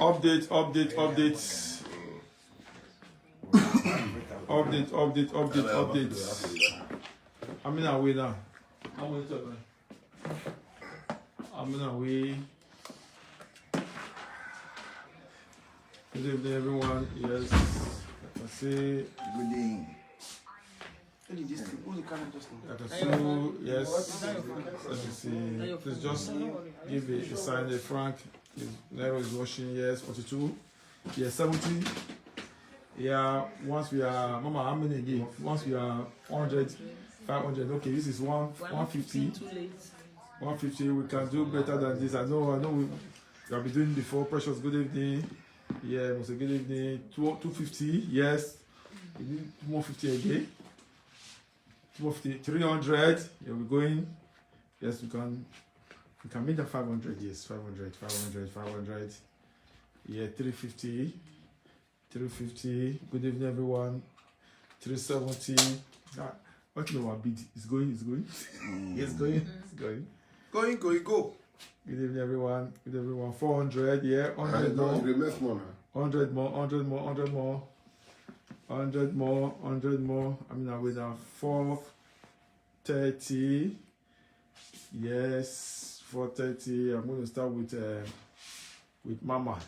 Update. I'm in a way now. I'm in a way. Good evening, everyone. Yes, I say good day. Yes, let me see. Please just give a sign. Frank, Nero is watching. Yes, 42. Yes, 70. Yeah, once we are, Mama, how many again? Once we are 100, 500. Okay, this is 150. 150. We can do better than this. I know we have been doing before. Precious, good evening. Yeah, was a good evening. 250. Yes, we need 250 again. 250, 300. Yeah, we're going. Yes, we can make that 500. Yes, 500. Yeah, 350. 350. Good evening, everyone. 370. What you know our bid is going? Yes, going. Go. Good evening, everyone. 400. Yeah, 100 more. 100 more. I mean, we're now 430. Yes, 430. I'm going to start with Mama. I'm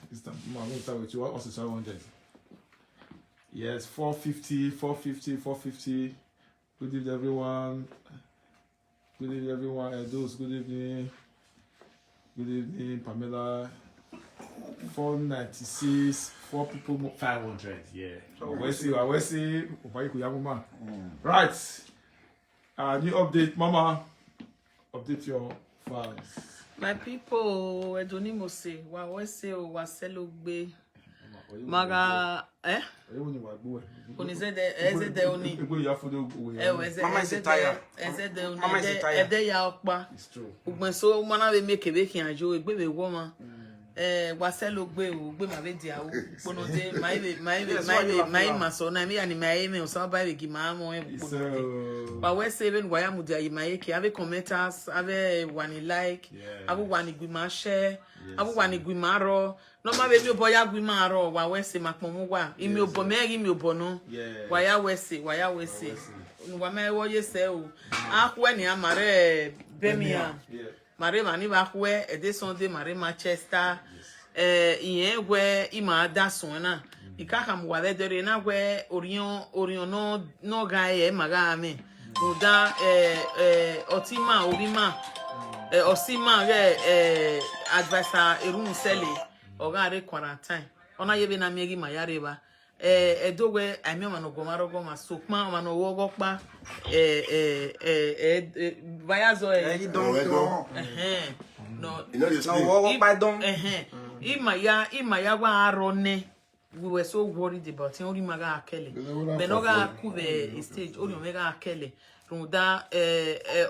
going to start with you. Also 700. Yes, 450. Good evening, everyone. Those, good evening. Good evening, Pamela. 496. 4 people, 500. Yeah. I see. Right. New update, Mama. Update your files. My people, Edonimo say, Waselogbe. Maga, Mama is tired. It's true. So, Mana we make a baking and Joe, baby woman. Waselogbe, Mavedia, my mason, I mean, and my aim or somebody give my but we're saving Wayamudia, my have a commenters, have a one like, have one iguma share, have one igumaro. No matter boy agumaro, wa we say Macmowa, imi obome, imi obono, waya we say, Wama wo ye say, when ya mare Birmingham. Mare mani bakwe ede Sunday mare Manchester iyen gwe ima da sona ikaka mwale dere na gwe orion no gae maga ame oda otima obima osima ge advisor erun sele oga re quarantine ona yebe na miegi mayareba edogwe ami mano gomarogo masokma mano wogo pa bayazo no wogo pa don imaya wa arone. We were so worried about him. Only maga akele benoga kube stage only mega akele runda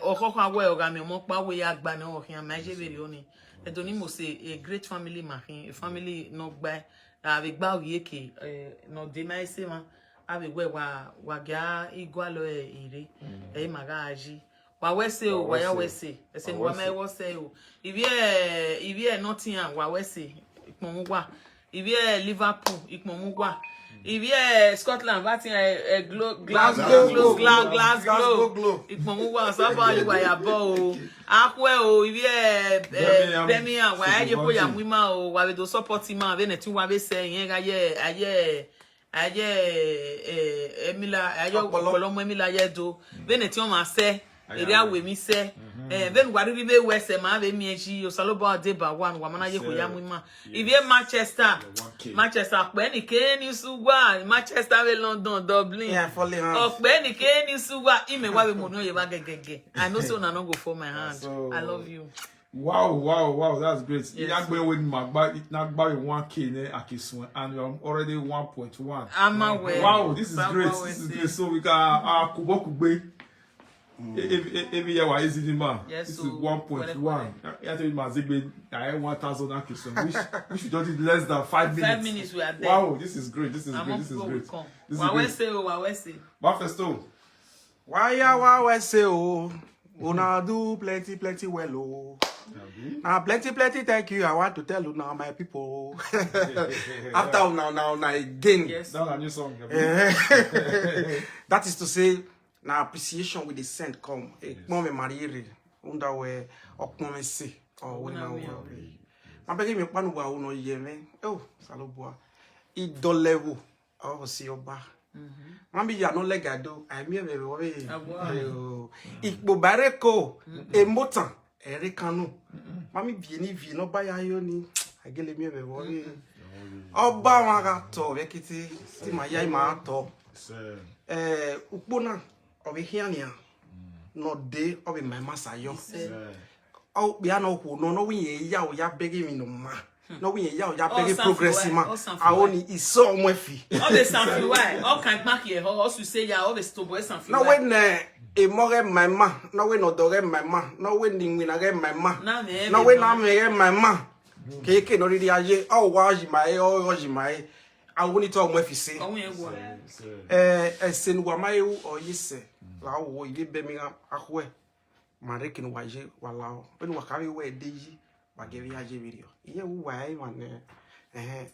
okoko we oga mi mo pa we agba na ohian maje beri oni Edonimo say a great family mahin a family no gba avec ba yeke no de mai se ma avec we wa ga igualo ire maga aji wa we say o wa ya we say say wa mai wo say o if ye nothing wa we say ipon wa if ye Liverpool ipon wa if ye Scotland batting Glasgow ipon wa so ba you wa ya bo akwe o if ye Birmingham wa ye ko ya mwima o wa do support man be netin wa be say yen ga ye Emila ayo polomo Emila ye do be netin o ma say area we mi say then wa ri be we say ma be mi eji o salobo de ba one wa mana ye ko ya mwima if ye Manchester pe ni ke ni sugwa Manchester we London Dublin pe ni ke ni sugwa ime wa be mo no ye ba gegege I know so na no go for my hand. I love you. Wow, that's great. Yes. With Nagba 1K Akisun and you're already 1.1. Wow, this is great. So we can Kubokube. Every year was easy man. This is 1.1. I tell you, Mazigbe, I have 1,000 Akisun. We should just less than 5 minutes. 5 minutes we are there. Wow, this is great. This is great. Bafesto. Why say oh? Una do plenty well oh. Now, plenty, thank you. I want to tell you now, my people. After now again. Yes. That's a new song. That is to say, now appreciation with the scent come. Mom marry unda we okpon se or we na we. Ma beg me panu wa uno ye me. Oh, salobua. Idolewo. Oh, si oba. Mambi ya no legado. I me be we. Ikbo bareko emotan ere kanu. Mami vieni vi no ba ya yo ni. Agele me be we. Oba wa ga to be kiti ti ma ya ma to. Ukpona obi hiania no de obi my masayo. Oh, we are no who no we ya o ya begi mi no ma. No we ya o ya begi progress ma. I only is so mwefi. All the sanfi why? All can mark here. How you say ya all the stobo sanfi. No when e more my ma. No we no dore my ma. No we ni na ge my ma. No we na me my ma. Keke no ri aye. Oh wa ji mai oh ji mai. I only talk mwefi say. Sen wa mai o yise. La wo ile be mi ahwe. Marekin waje walao. When wakawi we deji bageri aje video. Iye wu wa ai man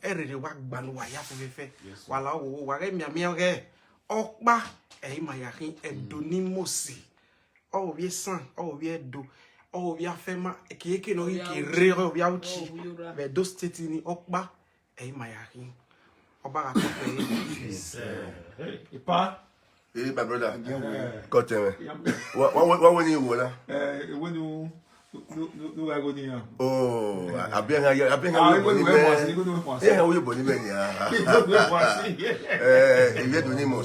erere wa gbanu wa ya fefe. Walao wo wa re mi oge. Okpa ma yakin edonimosi. O wie san, o wie do. O wie afema keke no ki re o wie uchi. Be do state ni okpa ma yakin. Oba ga to pe. Ipa. Hey, my brother. Got him. What when you were? When you are going Oh, I've been here. Yeah, we believe in ya. If you do any more,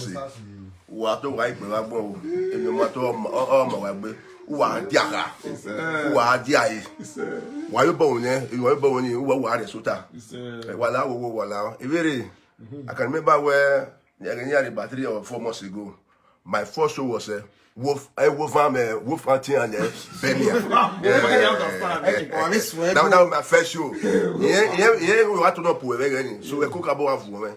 what do I go about? If you matter my way, who are Diaka? Who are Dia? Why you born there? You were born in who are the Suta? Walla, I can remember where. The battery of 4 months ago. My first show was a wolf hunting and Benin. That was my first show. Yeah, we want to know poor again. So we cook about one woman.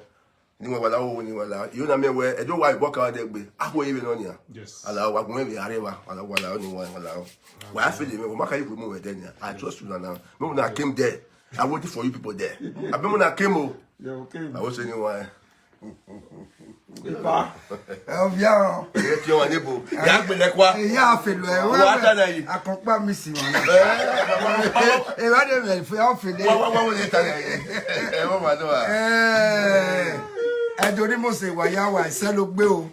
You know me where I don't want to walk out there. I go even on here. Yes. Allow what maybe Areva, allow only one allow. Why I feel it, then I trust you now. When I came there, I waited for you people there. I remember when I came home. I was saying why. Pas. Viens. Tu es un ébo. Il y a quoi? Il y a fait le. Ouais. À quoi pas missi. Et va de il faut en faire. Doni mo se waya wa se lo gbe o.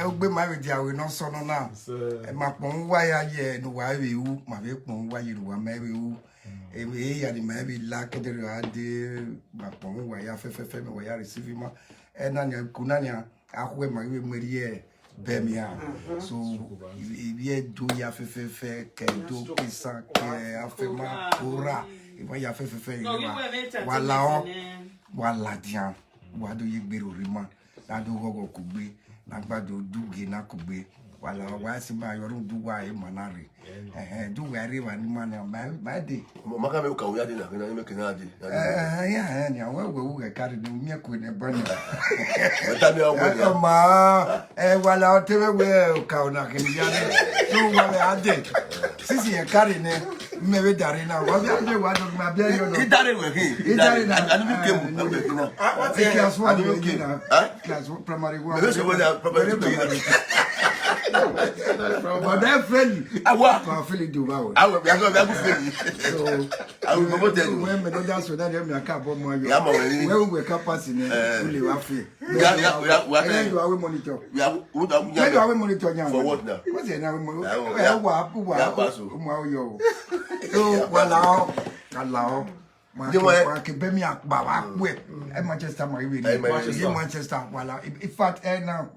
O gbe ma we dia we no so no na. Ma pon waya ye no wa we wu, ma be pon waya ru wa ma we wu. E ya ni ma be la ke de ade ma pon waya fe me waya receive ma. Na nya kunanya ahwe ma we meri be mi a. So e do ya fe ke do pisa ke afema ora. E wa ya fe wala dia. Wado yigbero rima na do gogo kugbe na gbado duge na kugbe wala wa si ba yorun duwa e manare duwa re wa ni mana ba de mo maka me ka uya de na me kena de ya ni awe we ga kare de mi ko ne bani weta mi awo ma wala o te we ka na ke ni ya de so wala ade sisi e kare ne me we dare na wa bi ade wa do ma bi yo no idare we ki idare na anu mi kemu na we na class 1 class primary 1 me so we na primary 2 but that friendly I feel do wow I will be friendly so I will go tell you when me don't dance with that me aka bo mo yo ya ma we when we can pass in we wa free we are monitor we monitor nya for what now what say na we mo yo so wala ma ke be mi akba wa pe Manchester ma we Manchester wala in fact now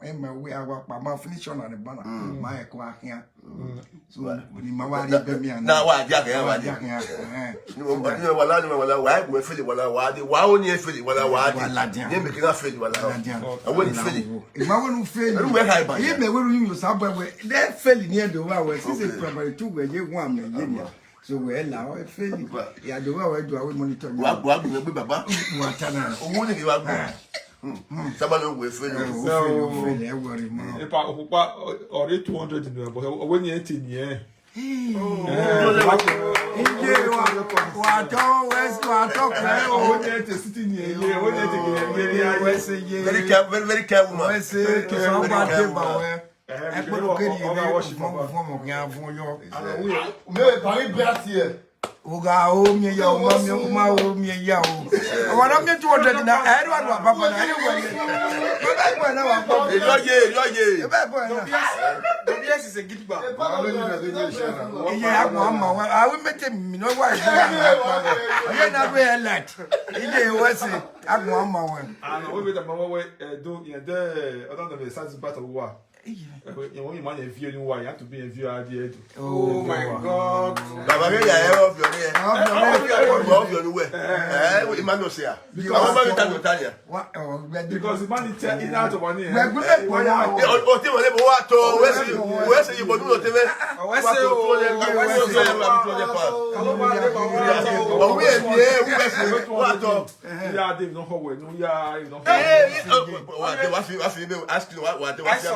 we are ma finish on the banner ma e ko ahia so ni ma wa ri be mi na wa dia kan wa dia ni wala wa go feel wala wa de wa oni e feel wala wa de ni me kina feel wala I want to feel ma wonu feel we high ba ye me we you so ba we dey feel ni e do wa we since primary 2 we je one me ye ni so we la o feel ya do wa we do we monitor wa gbe baba wa tana owo ni wa gbe Somebody will fail. If I already 200 in the but when you're 18, yeah. Very careful, man. Oga o mi ya o ma o mi ya o. Wa na mi tu o de na e ru anu papa na e wo ni. Ba na wa papa. Yo ye. E ba bo na. WS is a gidigba. Iye agbo ama wa. A we mete mi no wa e. Iye na be elect. Iye we se agbo ama wa. And we be the mama we do in the other than the size battle war. You want a view you have to be a view idea. Oh my God. Baba me ya of your name. Of your way. We man no say. Because the man is in out of money. O ti mo le bo wa to we say you bodu no tebe. We say o we wa to. Yeah, they no how we no yeah, you know. What you ask you what they want to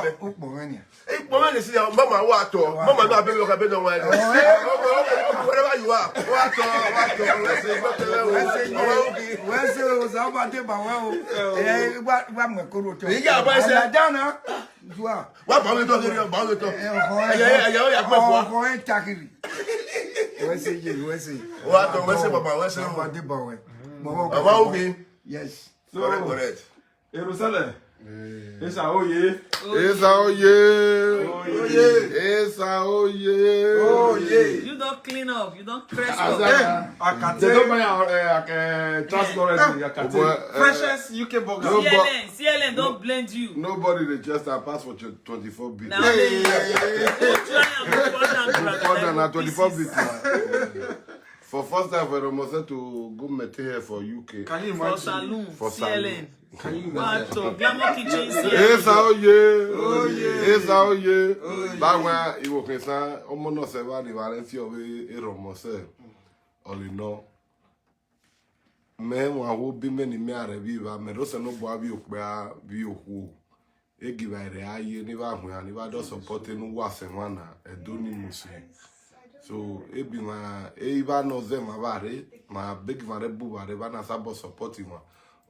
Mama see mama what mama no abeg look abeg no why wherever you are what let's say o za ba de ba wa o wa mo ko ro to iya ba se dana wa ba me to ya pe fo ko en takiri we say what mama we say ba de ba we mama okay yes correct Jerusalem. Esa oye. You don't clean up, you don't press up. They don't buy transport. Freshest UK burger. CLN don't blend you. Nobody they just pass for 24 bit. Now they Now 24 bit. For first time for Romosa to go meet here for UK. Can you for imagine? saloon, For CLN. Can you imagine? What to Glamour Kitchen CLN. Esa oye. Bawa iwo kesa omo no se va ni Valencia obe Romosa. Oli no. Me wa ho bi me ni me are bi ba me do se no bo abi okpa bi ohu. E give ire aye ni ba hu ani ba do support nu wa se wana e do ni musu. So ebi ma eba no ze ma bare ma big ma rebu bare ba na sabo support ma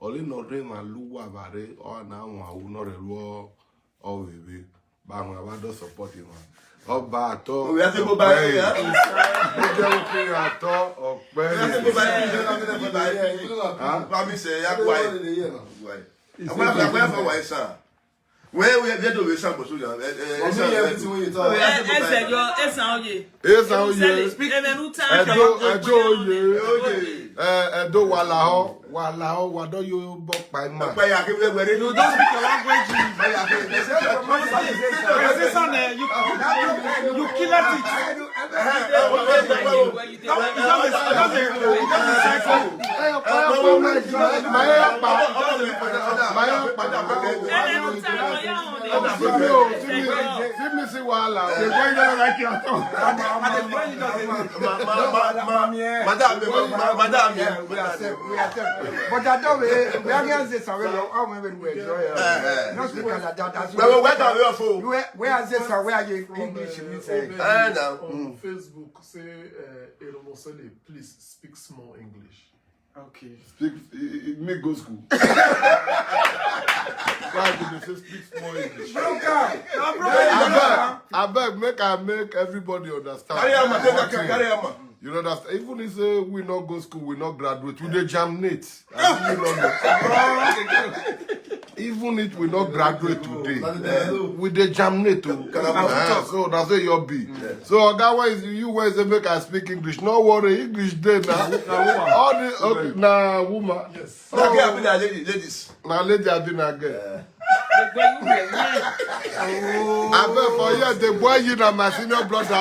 oli no re ma luwa bare o na won awu no re lo o bebe ba ma ba do support ma o ba to we have to go back here o je o ki ato o pe ba mi se ya kwai why sir where we have to be some so Esan oye Speak Edo Edo wala do you bo pa ma pa ya ke we You don't speak your language. Esan, you kill it. Madam, but I don't we are going to say sorry how we enjoy not speak like that where is this where are you English you say on Facebook say Eromosele please speak small English. Okay. Speak me go school. Why did you say speak small English? I beg make everybody understand. Carry on. You understand? Even if we not go school, we not graduate, we dey germinate. Even if we not graduate today, we dey germinate. So that's where you'll be. So guys, you guys make I speak English. No worry, English day now. All the na woman. Yes. Ladies. Now lady I didn't again. I beg for you, the boy you know my senior brother. I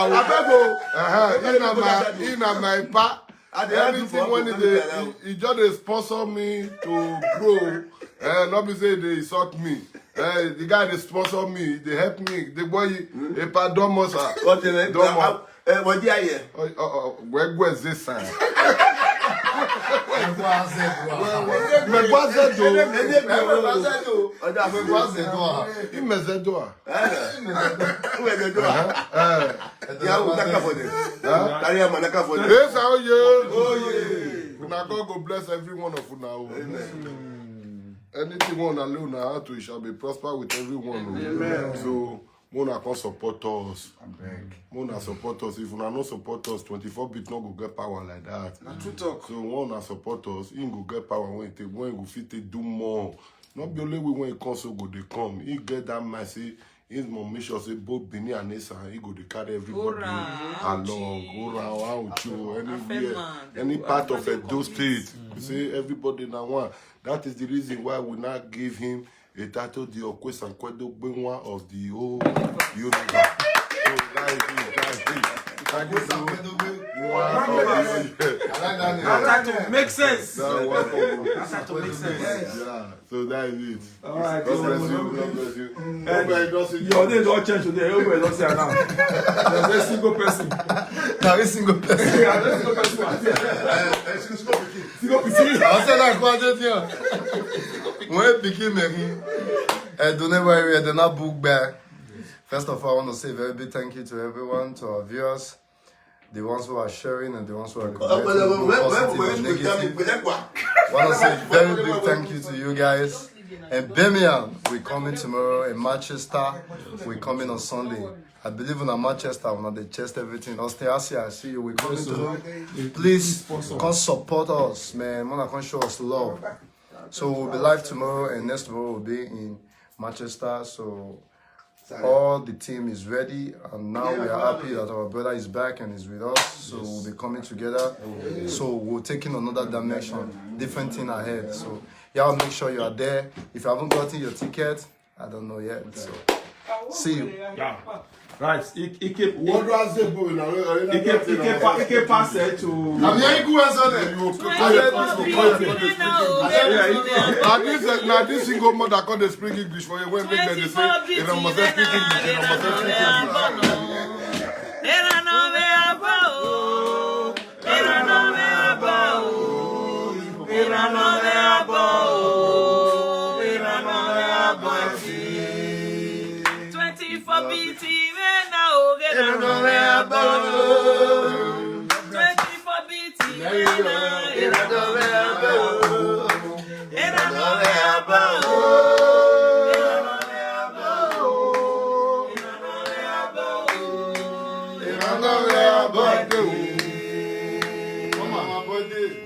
beg my pa. Everything when he just sponsor me to grow. Not be say they insult me. The guy they sponsor me, they help me. The boy, a pardon mosa. What do you Where is this sign? Mais quoi c'est tout? Il me fait toi. God bless every one of you now. Anything one alone now to it shall be prosper with everyone. Amen. So Mona can support us. Mona support us. If una no support us, 24-bit no go get power like that. Na true talk. So Mona support us, he go get power when he go fit to do more. Not be only when he comes so go they come. He get that message. He's more make sure say both Benin and Esan, he go to carry everybody along, anywhere, any part of Edo State. You see everybody now one. That is the reason why we not give him a title, the Okwes and Kwedo one of the whole universe. So that is That makes sense. Yeah, so that is it. All right. God bless you. God bless you. Your name don't change today. Everybody don't say now. There's a single person. Now a single person. Single person. Single person. C'est la quantité. Moi, piqué, Mary. Don't worry, they're not book back. First of all, I want to say a very big thank you to everyone, to our viewers, the ones who are sharing and the ones who are commenting, positive and negative. I want to say a very big thank you to you guys. And Birmingham, we're coming tomorrow. In Manchester, we're coming on Sunday. I believe in Manchester, when they chest everything. Austin, I see you. We're coming to. Please come support us, man. Man, come show us love. So we'll be live tomorrow, and next tomorrow we'll be in Manchester. So all the team is ready, and now we are happy that our brother is back and is with us. So we'll be coming together. So we're taking another dimension, different thing ahead. So y'all make sure you are there. If you haven't gotten your ticket, I don't know yet. So see you. Yeah. Right. He keep What was the boy now? he keep pass it to. Now this single mother called the speak English for you when they say it must speak English. It must speak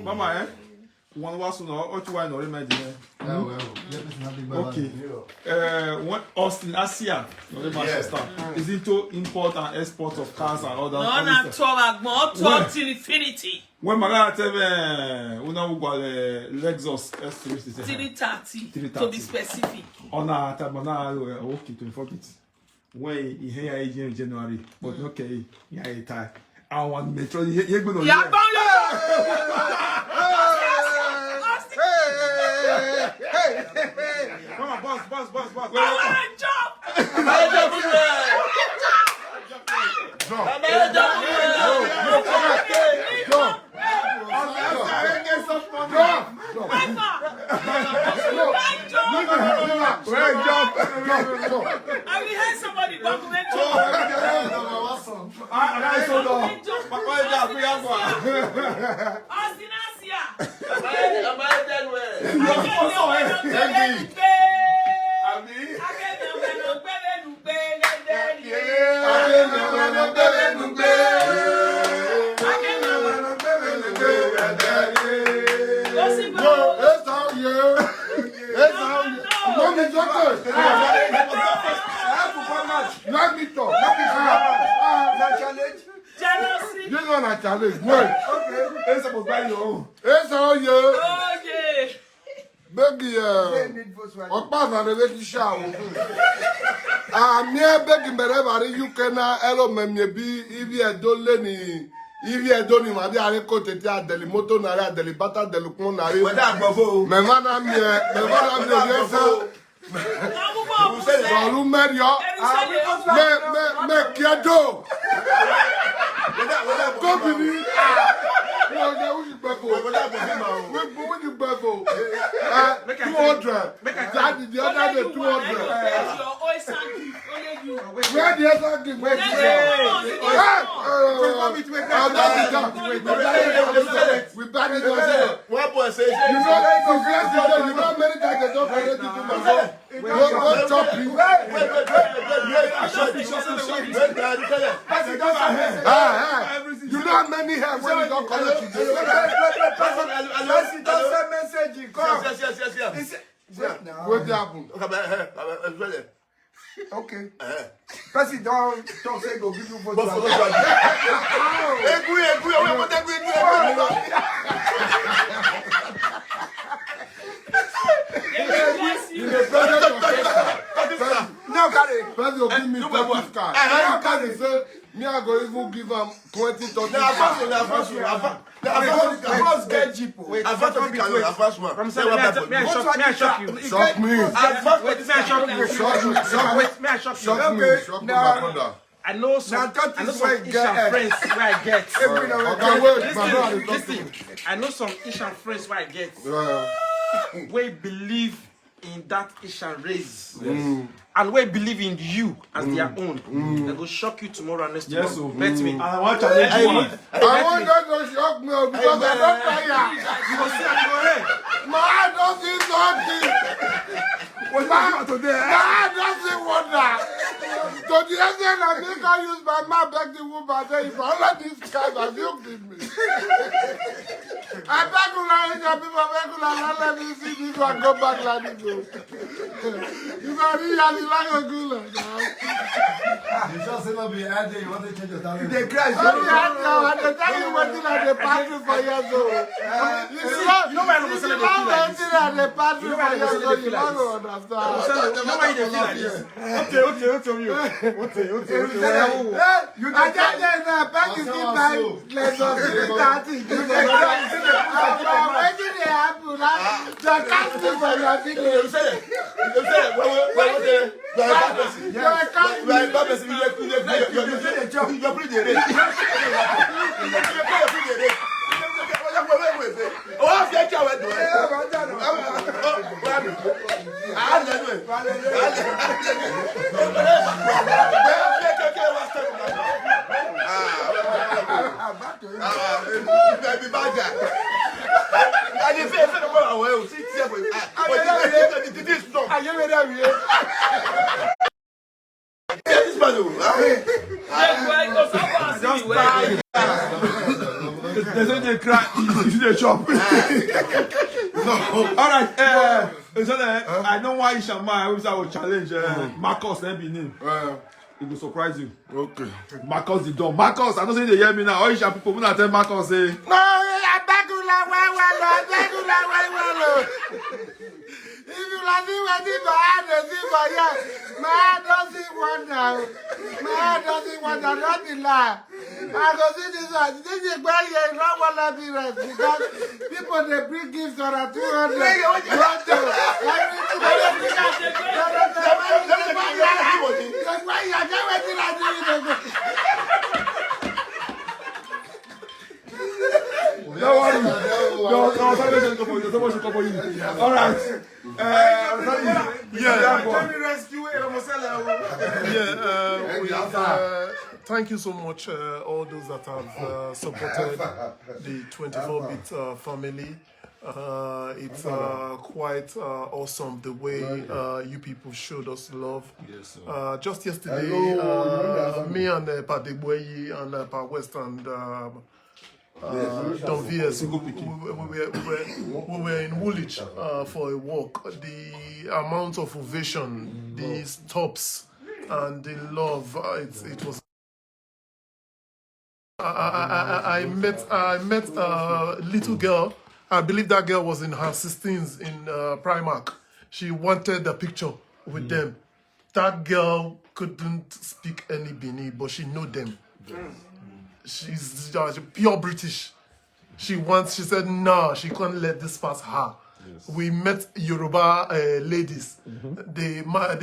Mama, one was no, what wine or imagine. Okay. What Austin Asia, Manchester, is into import and export of cars and all that. No, not talk to infinity. When my tell me, una got Lexus S330 to be specific. On a tabana, okay, 24 bits. When he here in January, but okay, yeah, time. I want metro. You're going to. Come on, boss. I will hear somebody document. Challenge. Wait. It's about buying your own. It's all you. Okay. Beggy, Opa na the show. Near Beggy, wherever you can, hello, Memyebi, if you don't lenny, if you don't even have a coat at the Limoto Nara, the Libata, the Luconari, Memana, When you buffalo, 200. That is the other day 200. Where the other thing? Where we bad it yourself. One boy says, You know many times they don't forget to do my phone. Don't chop you. You know how many have when you don't collect you. Don't send message. Come. What happened? Okay. President, don't say go give you vote. No, Gary. President give me 30 card. I can't say me I go even give him 20, 30 cards. Advance get Jeep. Advance one. From may I shock you? Shock me. Shock me, my brother. I know some Ishan friends where I get. Listen, I know some Ishan friends where I get. We believe in that Ishan race. And we believe in you as their own. They go shock you tomorrow and next tomorrow. Bet me. I want to challenge you. I want them to shock me because I don't tire. You go see and go ahead. My doesn't nothing. What's that today? My doesn't wonder. To the extent I think I use my mouth back the woman and say, if all of these guys have you give me. I beg you like people let me see this one go back like this. If I really like a good like that. You just say not be angry, you want to change your talent. They crash. I tell you what thing at the party for years old. You know why I'm saying at the party for years old, you don't understand. You I just say that back in the time, let's go to the party. Making it happen, the casting for your video. There's only a crack. You see the shop. All right. I know why Ishama. I will challenge Marcus and Benin. It will surprise you. Okay. Marcus the dog. Marcus, I don't say they hear me now. All Isha people when I tell Marcus say. No, I beg you like If you like it, when you buy the thing for you, man doesn't want now. Man doesn't want to not be lie. I go see this one. This is where you don't want to be rest because people they bring gifts on a 200. Don't worry. No, all right. Thank you so much, all those that have supported the 24-bit family. It's quite awesome the way you people showed us love. Yes, just yesterday, me and Padegboyi and Pa West and Don Viers, we were in Woolwich for a walk. The amount of ovation, the stops, and the love, it was. I met a little girl. I believe that girl was in her 16s in Primark. She wanted a picture with them. That girl couldn't speak any Bini, but she knew them. She's pure British. She said, no, she can't let this pass her. Yes. We met Yoruba ladies. They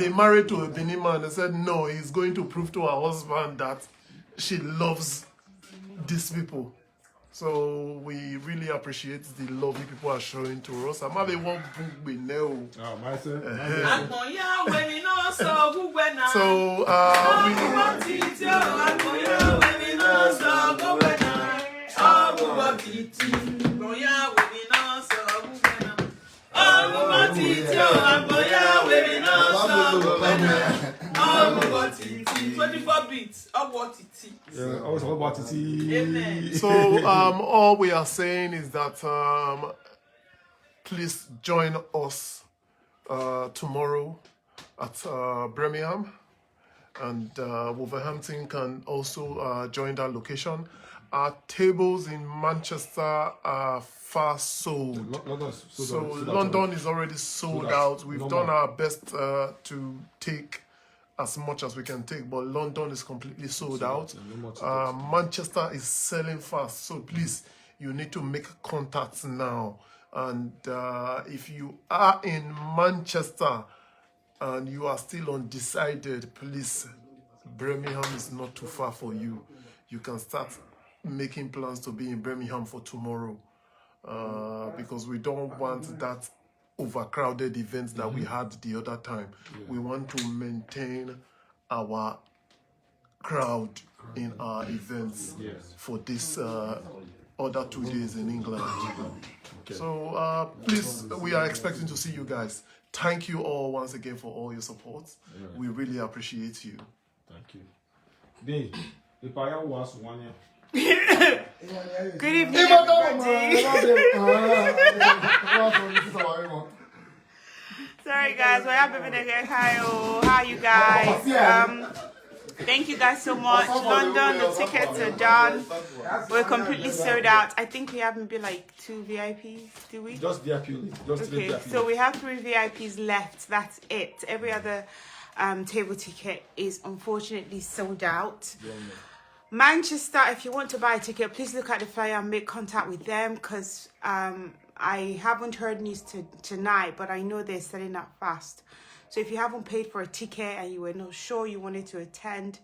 married to a Benin man. They said, no, he's going to prove to her husband that she loves these people. So we really appreciate the love you people are showing to us. I'm having one book we know. Oh, myself. So 24 beats. Yeah, always about it. Amen. So all we are saying is that please join us tomorrow at Birmingham, and Wolverhampton can also join that location. Our tables in Manchester are fast sold. London is already sold out. We've done our best to take as much as we can take, but London is completely sold out. Manchester is selling fast, so please, you need to make contacts now. And if you are in Manchester and you are still undecided, please, Birmingham is not too far for you. You can start making plans to be in Birmingham for tomorrow, because we don't want that overcrowded events that we had the other time. We want to maintain our crowd in our events for this other 2 days in England. So please, we are expecting to see you guys. Thank you all once again for all your support. We really appreciate you. Thank you. If I was one year. Good evening, everybody. Sorry guys, how are you guys? Thank you guys so much. London, the tickets are done. We're completely sold out. I think we have maybe like 2 VIPs, do we? Just VIP. Okay, so we have 3 VIPs left. That's it. Every other table ticket is unfortunately sold out. Manchester, if you want to buy a ticket, please look at the flyer and make contact with them, because I haven't heard news tonight, but I know they're selling out fast. So if you haven't paid for a ticket and you were not sure you wanted to attend,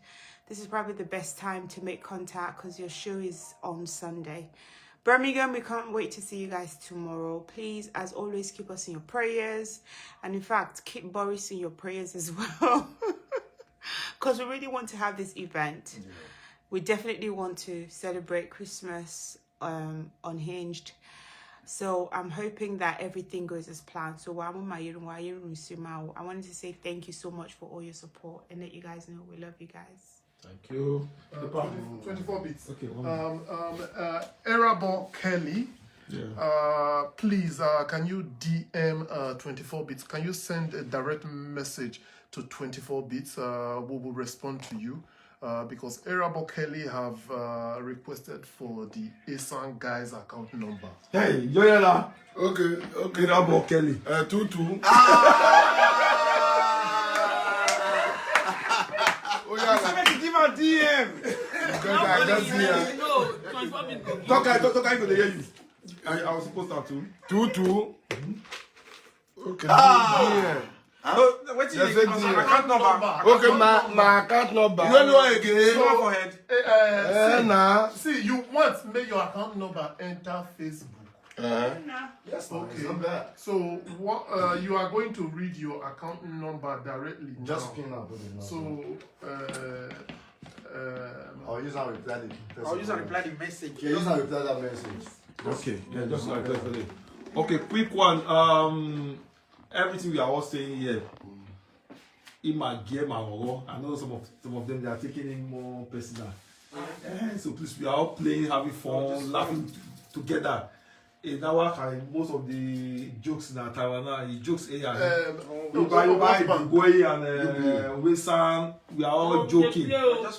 this is probably the best time to make contact, because your show is on Sunday. Birmingham, we can't wait to see you guys tomorrow. Please, as always, keep us in your prayers. And in fact, keep Boris in your prayers as well, because we really want to have this event. We definitely want to celebrate Christmas unhinged. So I'm hoping that everything goes as planned. So I wanted to say thank you so much for all your support and let you guys know we love you guys. Thank you. 24 bits. Okay. Erabo Kelly. Please, can you DM 24 bits? Can you send a direct message to 24 bits? We will respond to you. Because Erabo Kelly have requested for the Esan guy's account number. Hey, Yoyela. Okay. Erabo Kelly. 22. Oh yeah, somebody give a DM. Talk, I could hear you. I was supposed to too. 22. Okay. Yeah. What's your account number? Okay, my account number. You don't know again. Forehead. See, you want make your account number enter Facebook. Yes, okay. Not bad. So what you are going to read your account number directly. Just pin up. So I'll use and reply the message. Yeah, use and reply that message. Okay, yeah, just like that. Okay, quick one. Everything we are all saying here, in my game, I know some of them they are taking it more personal. So please, we are all playing, having fun, laughing together. In our time, most of the jokes in our Taiwan, jokes here, and Esan, we are all joking.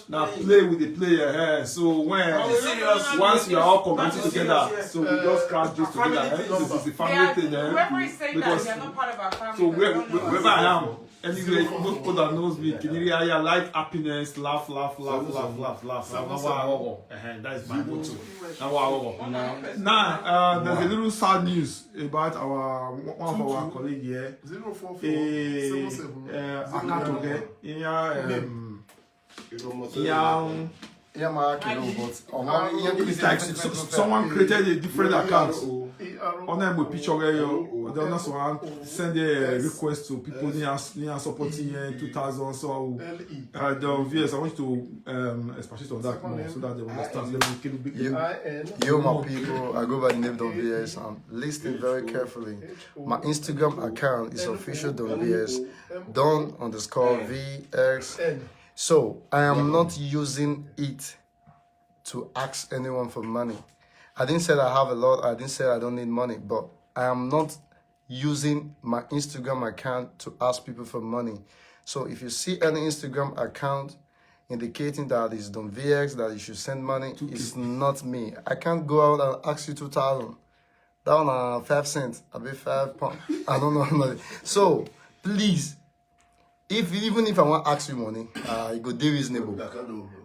Now play with the player. So once we are all competing together, so we just crack jokes together. This is the family thing. Whoever is saying that, they are not part of our family. So wherever I am, anyway, most people that knows me, I like happiness, laugh. That is my motto. Now, there's a little sad news about one of our colleagues here. 04477. Yeah, but It's like someone created a different account. On them with picture where you the other one send a request to people near supporting 2000. So the viewers, I want you to expatiate on that more so that they understand. Yo, my people, I go by the name Don VS. Listen very carefully. My Instagram account is official Don VS, Don_VX. So I am not using it to ask anyone for money. I didn't say I have a lot. I didn't say I don't need money, but I am not using my Instagram account to ask people for money. So if you see any Instagram account indicating that it's Don VX, that you should send money, it's not me. I can't go out and ask you 2,000. That one 5 cents, I be £5. I don't know. So please, even if I want to ask you money, you go do reasonable,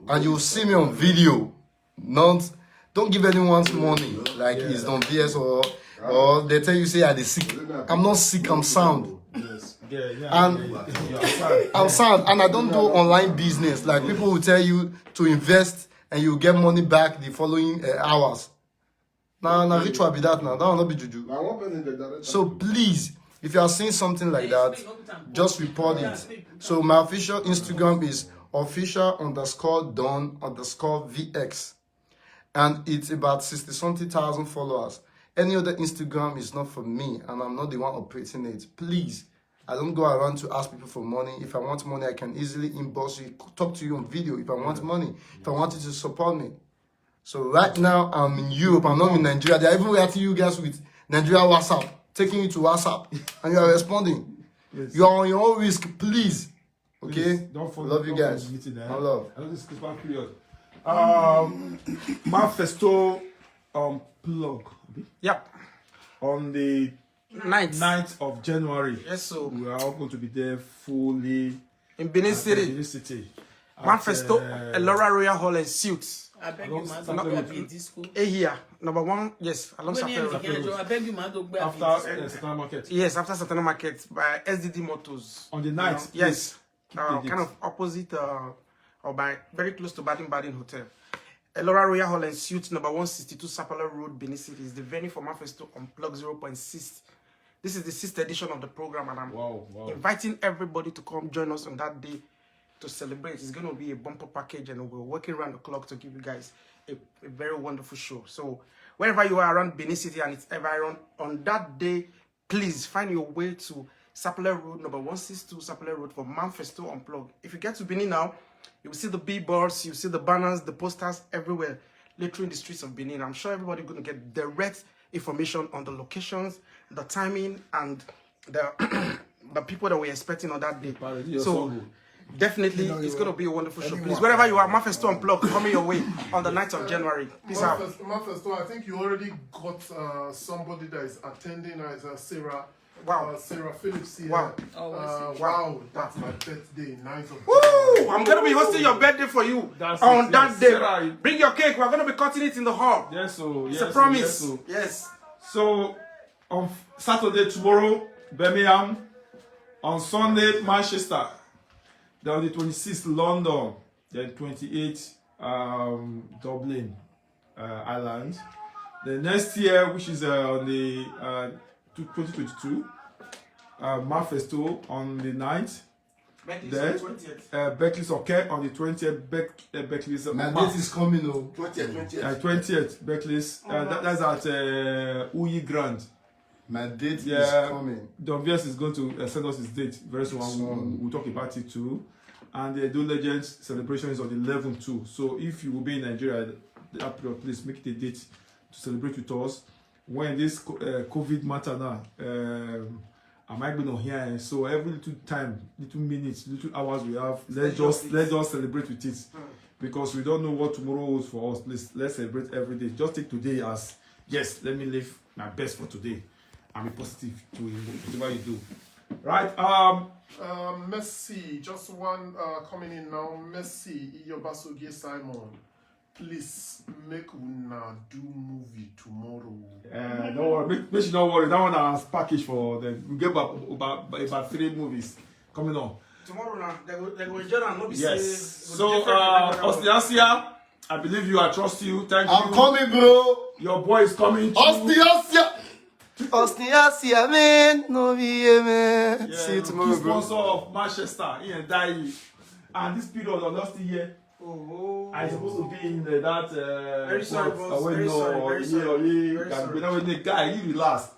and you will see me on video. Don't give anyone money like it's Don VS or they tell you say I'm sick. I'm not sick. I'm sound. And I'm sound, and I don't do online business like people will tell you to invest and you get money back the following hours. Now ritual be that now. That will not be juju. So please, if you are seeing something like that, just report it. So my official Instagram is official_Don_VX. And it's about 60-something thousand followers. Any other Instagram is not for me, and I'm not the one operating it. Please, I don't go around to ask people for money. If I want money, I can easily inbox you, talk to you on video. If I want money, if I want you to support me. So right now, I'm in Europe. I'm not in Nigeria. They're even writing you guys with Nigeria WhatsApp, taking you to WhatsApp, and you are responding. Yes. You are on your own risk, please. Okay? Please, don't forget, love you guys. I love. I know this is one period. Manifesto plug. Yep. On the 9th of January. Yes, so we are all going to be there fully in Benin City. Benin City. Manifesto, Elora Royal Hall and Suits. I beg you, man, don't be disco. Here, number 1, yes, along I beg you, man, don't be after Santana Market. Yes, after Santana Market by SDD Motors. On the 9th. Yes, kind of opposite or by very close to Baden Hotel. Elora Royal Hall and Suite, number 162 Sapala Road, Benin City is the venue for Manifesto Unplug 0.6. This is the 6th edition of the program, and I'm inviting everybody to come join us on that day to celebrate. It's going to be a bumper package, and we're working around the clock to give you guys a very wonderful show. So wherever you are around Benin City and it's ever on that day, please find your way to Sapala Road, number 162 Sapala Road for Manifesto Unplug. If you get to Benin now, you will see the billboards, you see the banners, the posters everywhere, literally in the streets of Benin. I'm sure everybody's going to get direct information on the locations, the timing, and the the people that we're expecting on that day. So definitely, it's going to be a wonderful show. Please, wherever you are, Manifesto Unplugged coming your way on the 9th of January. Peace out. Manifesto, I think you already got somebody that is attending as Sarah. Wow. Sarah Phillips here. Wow. Wow. That's my birthday, 9th of Woo! January. I'm going to be hosting your birthday for you on that day. Sarah, bring your cake. We're going to be cutting it in the hall. Yes, so. It's a promise. Yes. So, on Saturday, tomorrow, Birmingham. On Sunday, Manchester. Then on the 26th, London. Then 28th, Dublin, Ireland. The next year, which is on the 2022, Manifesto on the 9th. Then Beckley's okay on the 20th. Beckley's my date is coming. 20th. Beckley's. That's at Uyi Grand. My date is coming. Don VS is going to send us his date very soon. We'll talk about it too. And the Do Legends celebration is on the 11th too. So if you will be in Nigeria, please make it a date to celebrate with us. When this COVID matter now, am I going to hear? So every little time, little minutes, little hours we have, let's just celebrate with it, because we don't know what tomorrow holds for us. Please, let's celebrate every day. Just take today as yes. Let me live my best for today. And be positive to whatever you do. Right. Messi, just one coming in now. Messi, Iyobasoge Simon. Please make una do movie tomorrow. Don't worry. Make you not worry. That one has package for them. We get about 3 movies coming on. Tomorrow now, they go enjoy and not be yes. So, Ostiasia, I believe you. I trust you. Thank I'm you. coming, bro. Your boy is coming. Ostia, man. No, man. Yeah, See you tomorrow, key bro. sponsor of Manchester. He and die. And this period of last year. I supposed to be in that. Very sorry, boss. Very sorry. The guy, you relax.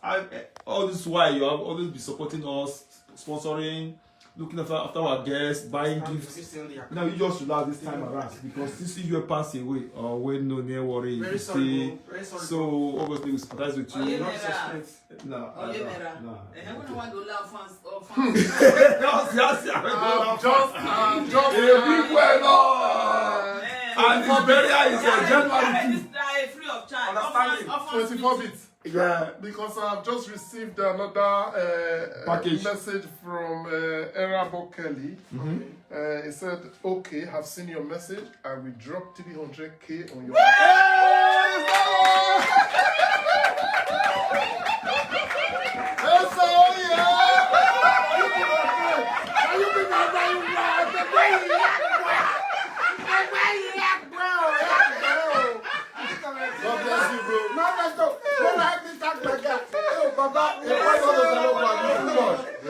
All this while you have always be supporting us, sponsoring, looking after our guests, buying gifts. Now you just relax this time around because this year pass away or when no near worry. Very sorry. Very sorry. So obviously we sympathize with you. No. And the burial is January 2. Free of charge. 24 bits. Yeah. Because I've just received another Package. message from Erabo Kelly. He said, okay, I've seen your message. I will drop 300K on your God bless you, bro.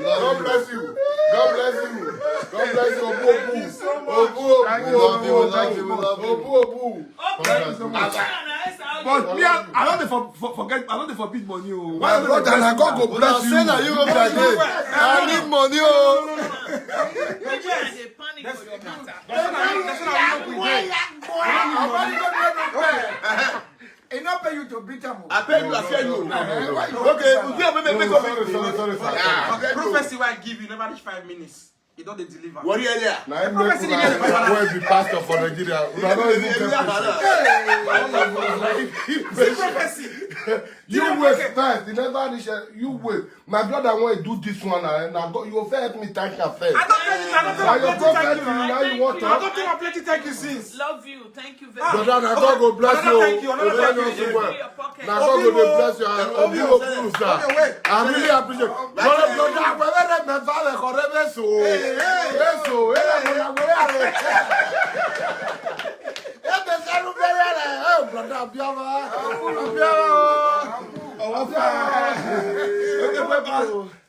God bless you. God bless you. God bless you. But me, I don't forget. I don't forbid money. My brother, and God go bless you. I need money, He not pay you to beat him. I pay you, I pay you. Okay, Prophecy I give you never reach 5 minutes. You don't deliver. what are you there? Now I make be pastor for Nigeria. You wait first. You wait. My brother want to do this one, and you will help me thank you first. I don't think I plenty thank you since. Love you. Thank you very much. Brother, now God go bless you. Now God go bless you. I really appreciate.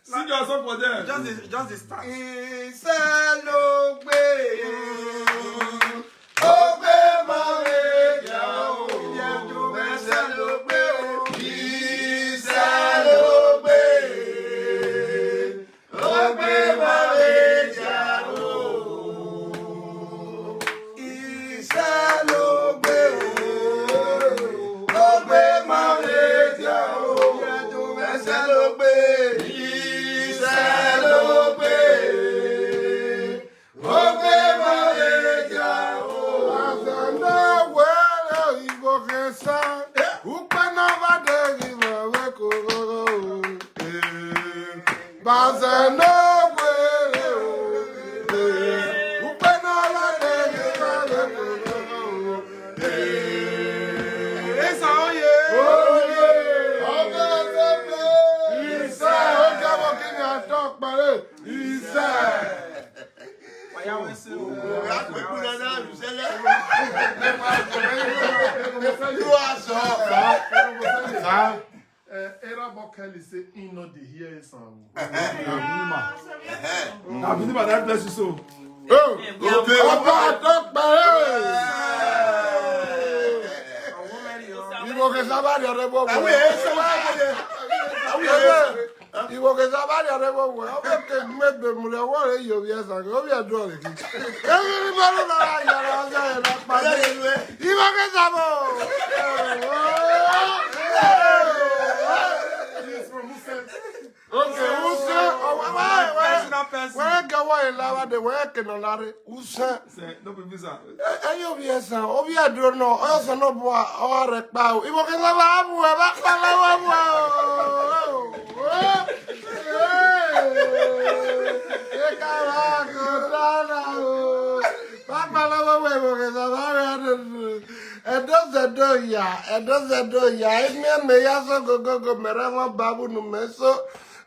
Sing your song for them. Just the start. Erabo Kelly say he not the hear Esan. Now, believe that bless you so. Iwo ke sabari arebo we o be ke mebe mu le wo re yo bi esa ko bi adu re ki e bi ba lo la ya ra ja ya na pa iwo ke sabo okay usa o wa ga wa la wa de we ke no la re usa No be visa. ayo bi esa o bi adu no o so no bo o re pa o iwo ke saba bu e ba pa la wa bu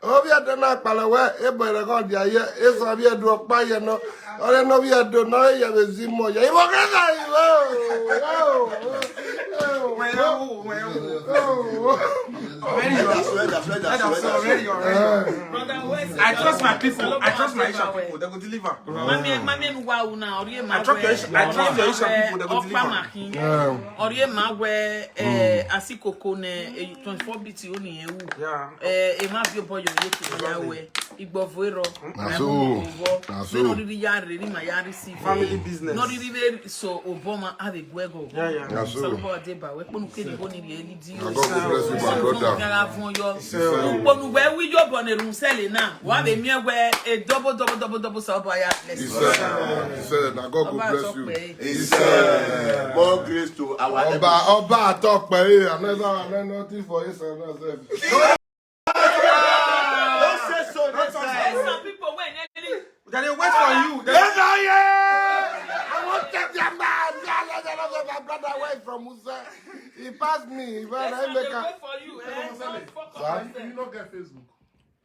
Obia dana palawe e boy go dia ye e so bia do pa ye no ore no bia do no ye bezimo ye ibo gaga I trust my people. I trust my Asian people. They will deliver. I trust your Asian people. They will deliver. Oriye ma we asikoko ne 24 biti oni ewu. E ma bi obo yo yetu ya we igbovoero. Na so. No really ya really ma ya receive Family business. no really so oboma have a gwego. Na so. So bo de ba we ponu ke ni boni ri eli di. God bless you my brother. Ponu we wi jo bo ne room sell na. Wa be mi we a double so bo ya. He said, now God will bless you. He said, more grace to our Oba talk by here. Another nothing for his and Don't say so. Some people when They wait for you. I want to take your man. My brother away from Musa. He passed me. they wait for you. You not get Facebook.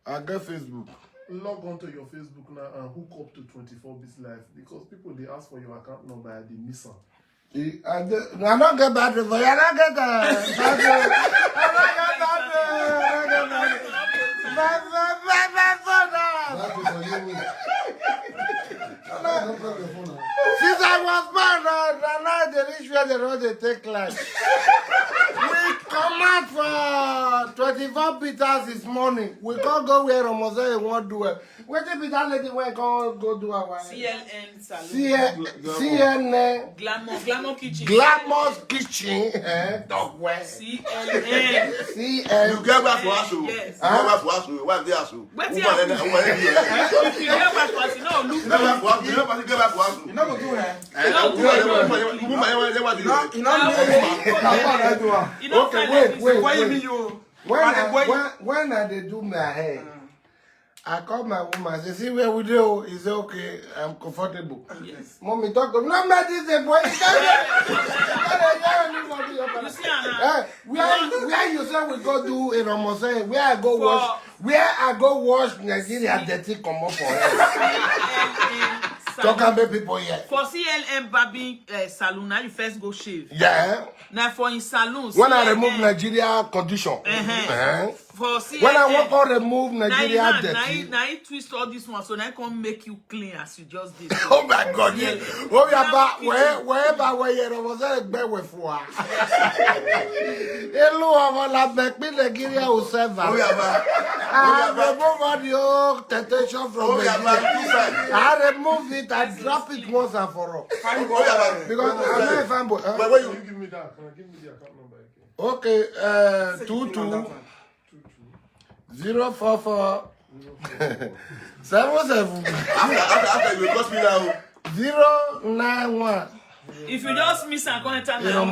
I get Facebook. Log on to your Facebook now and hook up to 24-bit life because people they ask for your account number and they miss them. I don't get battery for you. I don't get that. Since I was born, now they reach where they know they take life. We come out for 24 Peters this morning. We can't go where Romose won't do it. Where the Peter lady went go do our CLN salon. CNN Glamour kitchen. Glamour's kitchen, dog wear. CLN. CN. You get back for us. Yes. You get back for us. What they ask you? What You you get have? back You have back for us. No, look. for us. You get back for us. You not go do it. Okay, wait. Why you mean you? When I they do my hair, I call my woman. I say, see where we do. Is okay. I'm comfortable. Yes. Mommy talk to me. No, man, this is a boy. You see, Anna. Where you say we go do in Ramose? Where I go wash? Where I go wash Nigeria dirty come up for her. Talk about people here. For CLN Baby Salon, now you first go shave. Yeah. Now for in salons. When I remove Nigeria condition. For CLN. When I want to remove Nigeria dirty. Now you twist all this one, so now I can make you clean as you just did. Oh my God! Yeah. Oh yeah, but wherever you was a bed with one. Hello, I will make me Nigeria who serve. I remove all your temptation from Nigeria. I remove it. I drop it once and for all. Because I'm not a fanboy. You give me that. Can I give me the account number again? Okay, 22 044 77 After you cost me now. 091. If you just miss and comment now, you know.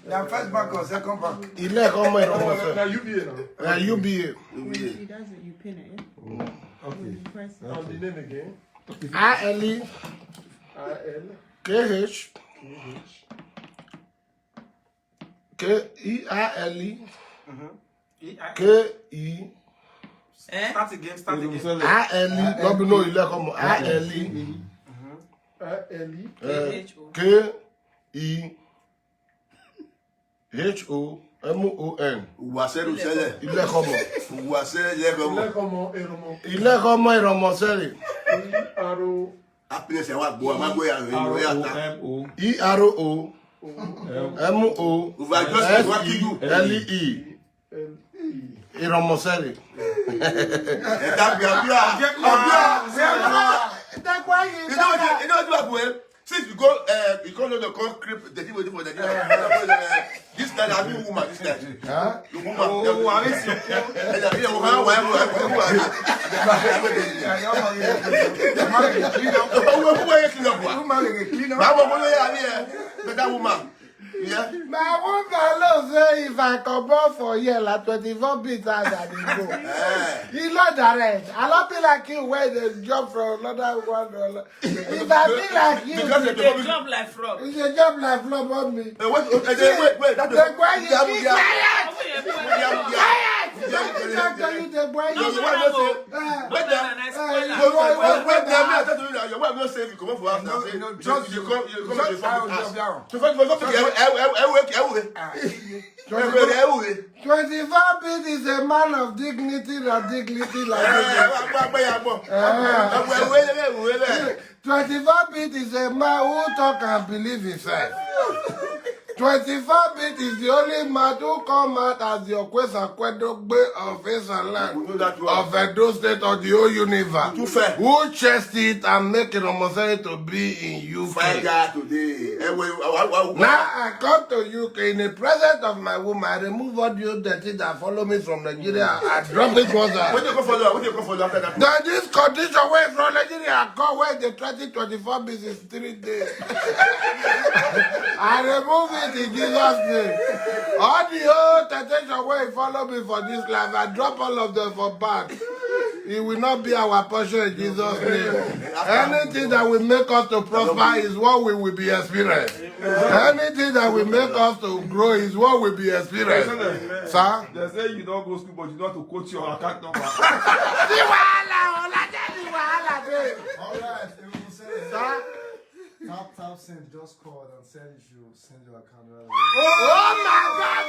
Now first bank or second bank. Il est comme moi. Now UBA now. UBA. He does it, you pin it. Okay. Press it. And the name again. ALE KH KIALE KI Start again. ALE. Don't know il est comme ALE KIHOMON. Ouassel ou Sele. Il est comment? Ouassel, il est comment? Il est comment il remonte? Après, c'est quoi? Bois, ma boya, IROMO. MO on va juste voir qui joue. LI. Il remonte. Et t'as bien. You know what? Since you go know the concrete, the people for the this guy, I mean woman, this guy. Huh? The woman. Woman. Yeah. But I want to say if I come out for here like 24 bits as I go. It's not direct. I don't be like you where the job from another one. If I be like you, It's a job like frog. it's a job like flop on me. Wait. That's The way you keep quiet. Quiet. Let me talk to you the boy. Your wife no say. When they me tell you your wife no say you come for us. No, just you come to the 25 bit is a man of dignity and dignity like 25 bit is a man who talk and believe himself. 25 bit is the only man who come out as the Okwesakwedo of Esan land of Edo State of the whole universe. Who chest it and make it homosexual to be in UK. Now I come to UK in the presence of my woman. I remove all the dirty that follow me from Nigeria. I drop it once. What do you go for after that? Now this condition way from Nigeria, I come where the 2024 bit is 3 days. I remove it in Jesus' name. All the old temptation way follow me for this life, I drop all of them for bad. It will not be our portion in Jesus' name. Anything that will make us to prosper is what we will be experiencing. Anything that will make us to grow is what will be experiencing. Sir? They say you don't go to school, but you know how to quote your account number. Alright, Sir? tap send, just call and send if you send your account. Oh my God!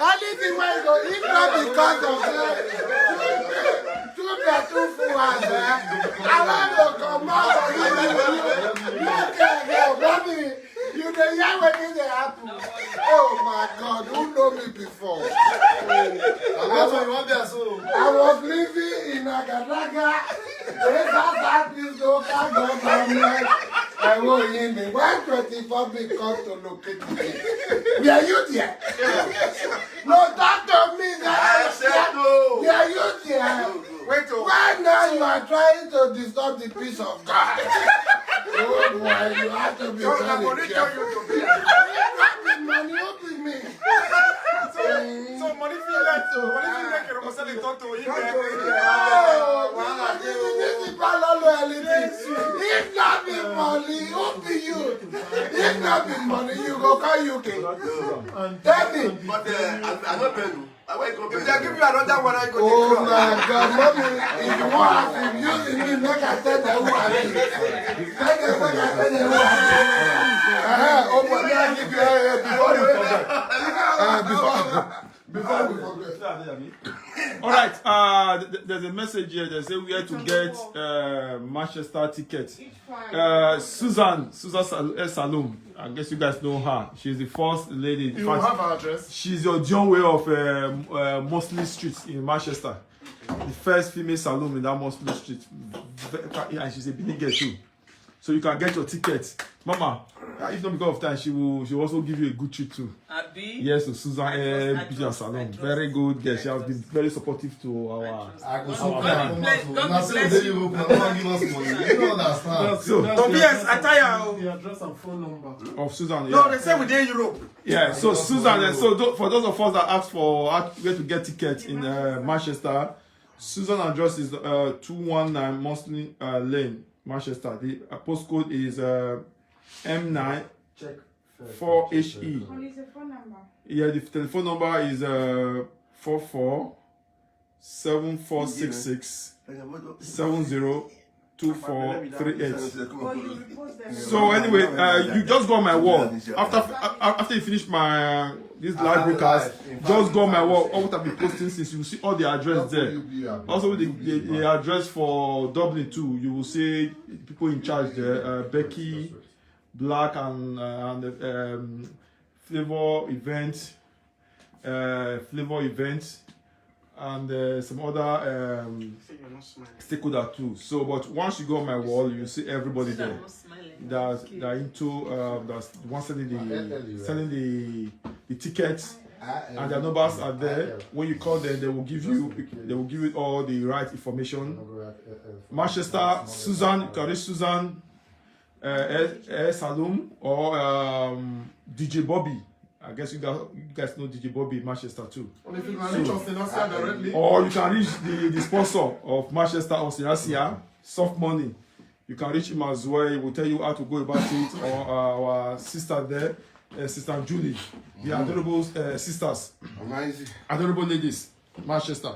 Anything where you go, if not because of that, two fools, I want to come out of you. You the young when they happen. Oh my God, who know me before? I was living in Agadaga. When 24 big come to locate me. Were you there? No, talk to me. Were you there? Why now you are trying to disturb the peace of God? Oh boy, you have to be very careful. Money up with me. So money feel like so. Money feel like you're going to talk to him. If not be money, who be you? If not be money, you go call UK. Tell me. But I'm not paying you. If they give you another one, I go. Oh my God, mommy! If you want to use me, make I tell them who I be. Before we forget. All right. There's a message here. They say we have to get Manchester tickets. Susan Salom. I guess you guys know her. She's the first lady. You have her address? She's your John Way of Mosley Street in Manchester. The first female saloon in that Mosley Street. And she's a Benin girl too. So you can get your tickets. Mama, if not because of time, she will also give you a good treat too. Abi? Yes, so Susan Beauty Salon. Very good girl. She has been very supportive to our. So yes, attire The address and phone number of Susan. Yeah. No, they say we're in Europe. Yeah, so Susan, for those of us that asked for where to get tickets in Manchester, Susan address is 219 Mosley Lane, Manchester. The postcode is M9 4HE. Yeah, the telephone number is 447466 702438. So anyway, you just go on my wall after you finish my this live broadcast. Just go on my wall. All what I've been posting since, you will see all the address there. Also the address for Dublin too. You will see people in charge there. Becky, Black, and Flavor Event, and some other stakeholder too. So, but once you go on my wall, you see everybody there. That into that's one selling the tickets, and their numbers are there. When you call them, they will give you all the right information. Manchester, Susan, you can reach Susan Salom or DJ Bobby. I guess you guys know DJ Bobby in Manchester too. Or if you can reach Osinasia directly. Or you can reach the sponsor of Manchester, Osinasia, Soft Money. You can reach him as well. He will tell you how to go about it. Or our sister there, Sister Julie, the adorable sisters, adorable ladies, Manchester.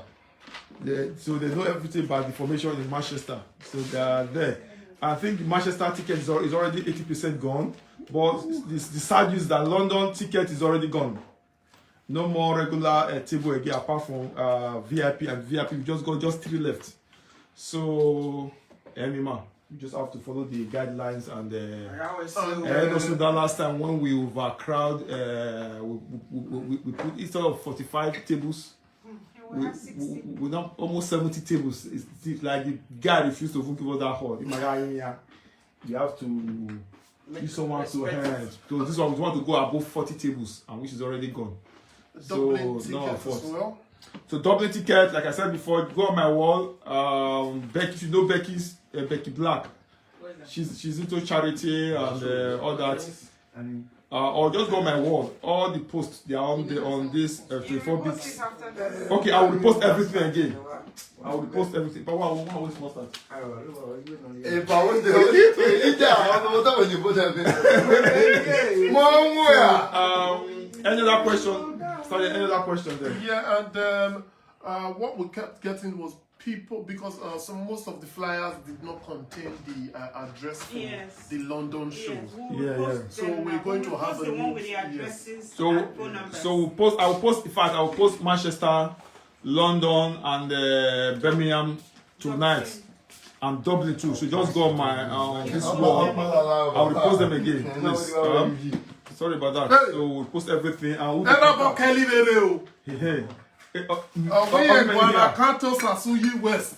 So they know everything about the formation in Manchester. So they are there. I think the Manchester ticket is already 80% gone. But the sad news is that London ticket is already gone. No more regular table again apart from VIP and VIP. We just got 3 left. So, Emima, you just have to follow the guidelines and also that last time when we overcrowd, we put instead of 45 tables, we now almost 70 tables. It's like the guy refused to give us that hall. You have to use someone to hand. So this one we want to go above 40 tables, and which is already gone. Dublin So no ticket as well. So Dublin ticket, like I said before, go on my wall. Becky, you know Becky Black. She's into charity and all that. Or just go on my wall. All the posts they are on this 24 bits. Okay, I will post everything again. I will post everything. But what always post that? Any other question? Sorry, any other question there? Yeah, and what we kept getting was people, because most of the flyers did not contain the address for the London show. So we're going to have the one with the addresses and phone numbers. So we'll post. I will post Manchester, London, and Birmingham tonight, and Dublin too. So just go on my this wall. I will post them again, please. Sorry about that. So we'll post everything. And we'll West.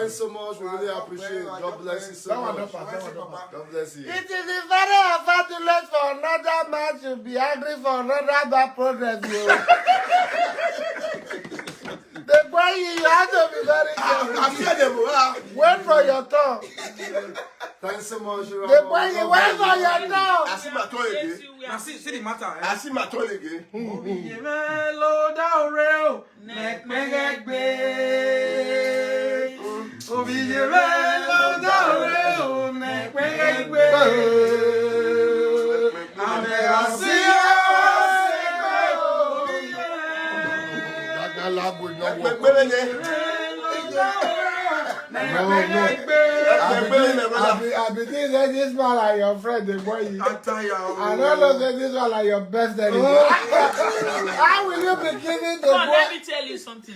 So much, we really appreciate it. God bless you so much. God bless you. It is very unfortunate for another man to be angry for another bad progress. The boy, you have to be very careful. Wait for your turn. Thanks so much. The boy, you wait for your turn. I see my toy again. See the matter. I see my toy again. I be thinking that this man are your friend, the boy. I don't know that this one are your best enemy. How will you be giving the boy? Let me tell you something,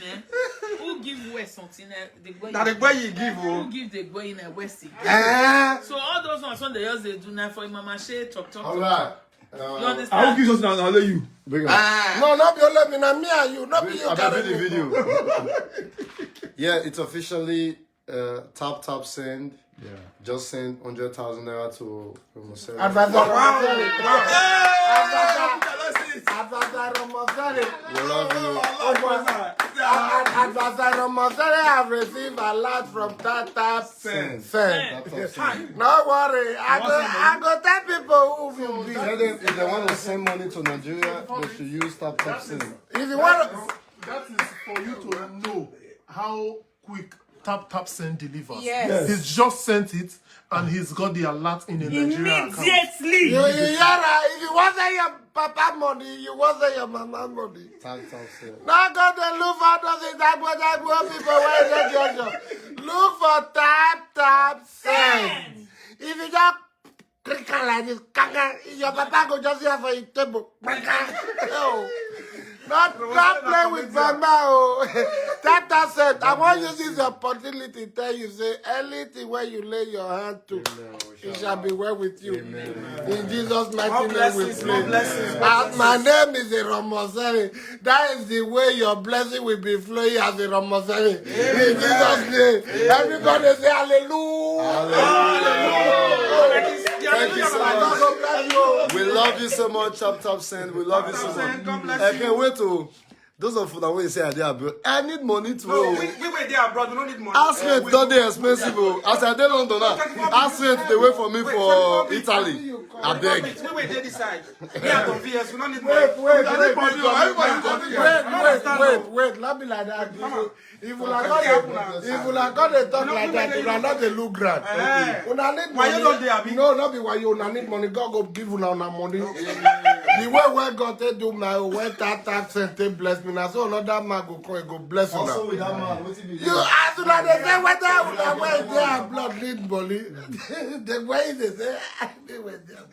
Who give West something? The boy. Now the boy you give. Who give the boy in a West? So all those ones when they just they do now for Mama Shay talk. All right. You understand? I will give you something. I'll let you. Bring No, not you let me, not me and you. Not me, you carry the me. video. Yeah, it's officially tap send. Yeah. Just send 100,000 naira to Romoseri. We love you. Romoseri have received a lot from tap send. No worry, I go tell people who will be. Tell them if they want to send money to Nigeria, they should use tap send. If you want to, that is for you to know how quick tap send delivers. Yes. He's just sent it and he's got the alert in a Nigeria account. Immediately. you if you want to your papa money, you want to your mama money. Tap send. Now go to look for those people where they get your look for tap send. If you just click like this, your papa go just here for your table. No. Not play with Mama. Oh. Tata said, I want to use this opportunity to tell you, say, anything where you lay your hand to, it shall be well with you. In Jesus' mighty name we pray. As my name is a Romosari, that is the way your blessing will be flowing as a Romosari. In Jesus' name. Everybody say hallelujah. Hallelujah. Thank you so much. We love you so much, Top Send. We love you so much. I can't wait to. Those of you that when you say I did abroad, I need money to. No, we were there abroad. We don't need money. Ask rent don't they expensive. As I did London now. Ask rent they wait for me for Italy. I beg. We were there this side. We are confused. We don't need Wait. money. Not be like that. If you are not a talk like that, you are not a look grand. Una need money. No, not be why you need money. God go give you now money. The way where God take do my when that sent take bless me. Now so another man go come go bless you now. Also with that man, what you as soon as they say whether where they have blood need money. The way they say they were there blood.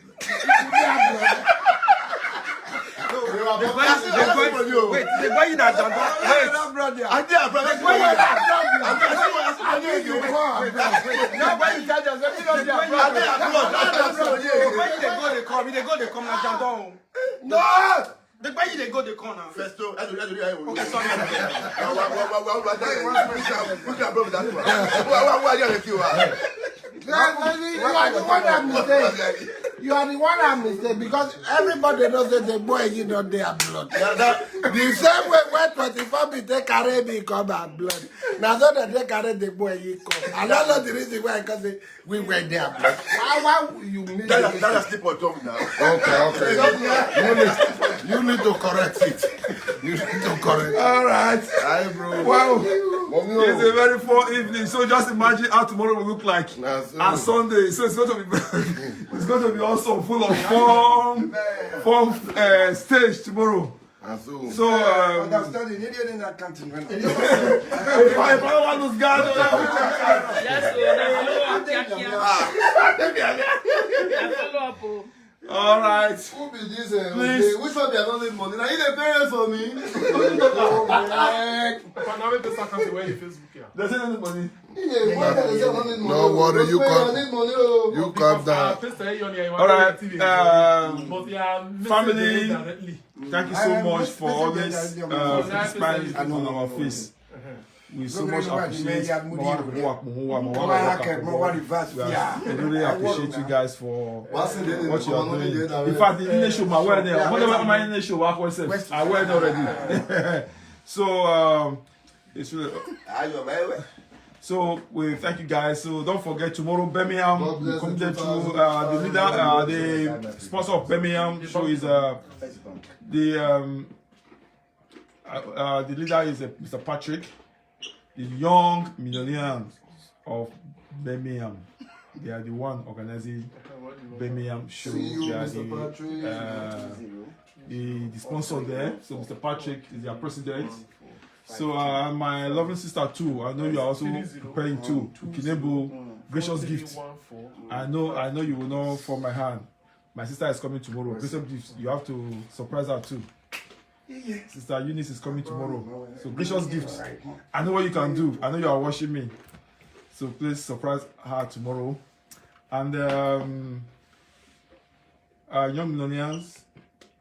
Wait, the boy in that jungle. Wait, I did a brother. The boy in that jungle. I knew you were. Nobody tell us. We don't have blood. They go, they come like jungle. No. The boy they go, they come now. Festo, okay, sorry. You are the one that mistake because everybody knows that the boy you know they have blood. The same way when 24 be take carry me come and blood. Now so that they carry the boy you come. And that's not the reason why because we were there blood. Why you need that slip on tongue now. Okay. You need to correct it. You need to correct it. All right. Hi, bro. Wow. It's a very full evening. So just imagine how tomorrow will look like. And Sunday. So it's going to be also full of fun stage tomorrow. So understanding idiot in that canteen. if I want those guys, all right. Who be this? Please. Which one they are not need money? Now you the parents for me. Does it need money? No worry, you calm down. All right, family, thank you so much for always smiling on our face. We so much appreciate I really appreciate you guys for what you are doing. In fact, the initial my wear there. Whatever my initial work was, I wear it already. So it's really. So we thank you guys. So don't forget tomorrow Birmingham. We committed to the leader, the sponsor of Birmingham show is the leader is Mr. Patrick. The young millionaires of Birmingham. They are the one organizing Birmingham show. They are the sponsor there. So Mr. Patrick is their president. So my loving sister too. I know you are also preparing too. Kinebo, gracious gift. I know you will know from my hand. My sister is coming tomorrow. Gracious gift. You have to surprise her too. Sister Eunice is coming tomorrow. So gracious gift. I know what you can do. I know you are watching me. So please surprise her tomorrow. And young millionaires,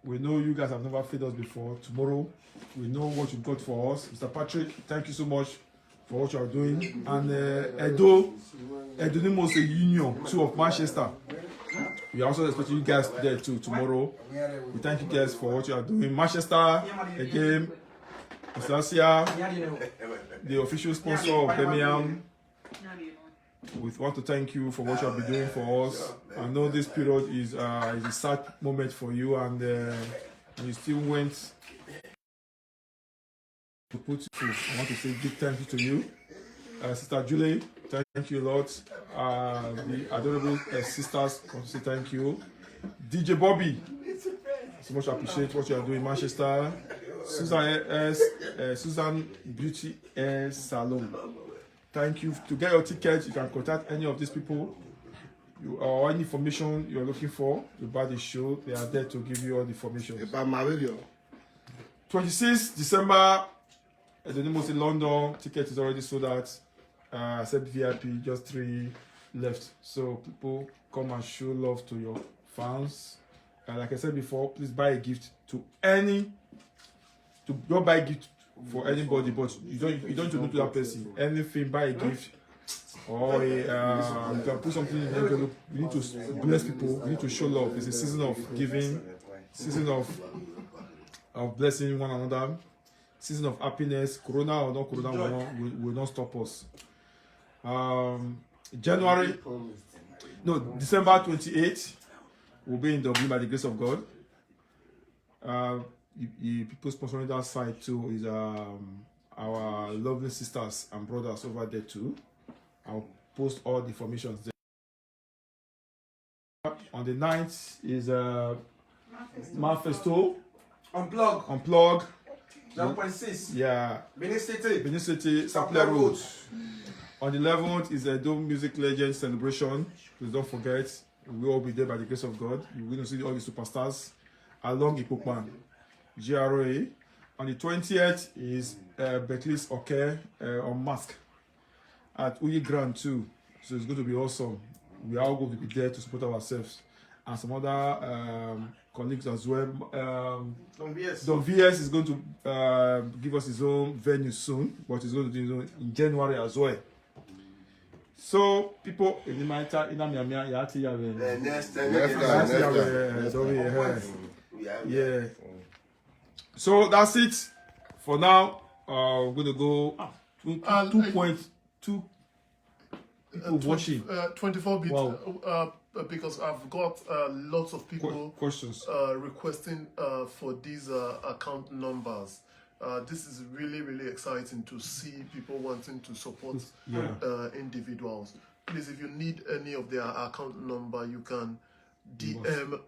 we know you guys have never fed us before. Tomorrow, we know what you got for us. Mr. Patrick, thank you so much for what you are doing. And Edo Nimos Union, 2 of Manchester. We are also expecting you guys there too tomorrow. We thank you guys for what you are doing. Manchester, again, Osasia, the official sponsor of Birmingham. We want to thank you for what you have been doing for us. I know this period is a sad moment for you, and you still went to put you. I want to say big thank you to you. Sister Julie, thank you a lot. The adorable sisters want to say thank you. DJ Bobby, so much appreciate what you are doing in Manchester. Susan Beauty Hair Salon. Thank you. To get your ticket, you can contact any of these people. Or any information you're looking for about the show, they are there to give you all the information. 26th December, at the Nemos in London, ticket is already sold out. Except VIP, just 3 left. So people come and show love to your fans. Like I said before, please buy a gift to don't buy a gift for anybody, but you don't need to do to that person. Anything, buy a gift. Or you can put something in the envelope. We need to bless people. We need to show love. It's a season of giving, season of blessing one another, season of happiness. Corona or not corona will not stop us. December 28th, we'll be in Dublin by the grace of God. The people sponsoring that side too is our lovely sisters and brothers over there too. I'll post all the information there. On the 9th is Manifesto. Unplug. 0.6. Yeah. Benin City. Sapler Road. On the 11th is a Dome Music Legend celebration. Please don't forget, we'll all be there by the grace of God. You're going to see all the superstars along Ipokman. GRA. On the 20th is Beckley's Oke on Mask at Uyi Grand too. So it's going to be awesome. We are all going to be there to support ourselves. And some other colleagues as well. Don VS is going to give us his own venue soon, but he's going to do his own in January as well. So people in the matter yeah. So that's it for now. We're going to go 2.2 people watching. 24 bits. Wow. Because I've got lots of people questions requesting for these account numbers. This is really, really exciting to see people wanting to support individuals. Please, if you need any of their account number, you can DM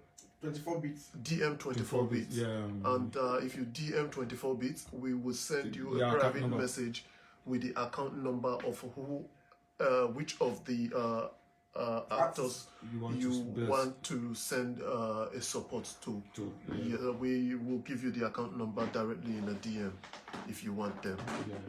24 bits. DM 24 bits. Yeah. And if you DM 24 bits, we will send you a private message with the account number of which of the actors you want to send a support to. Yeah, we will give you the account number directly in a DM if you want them. Yeah.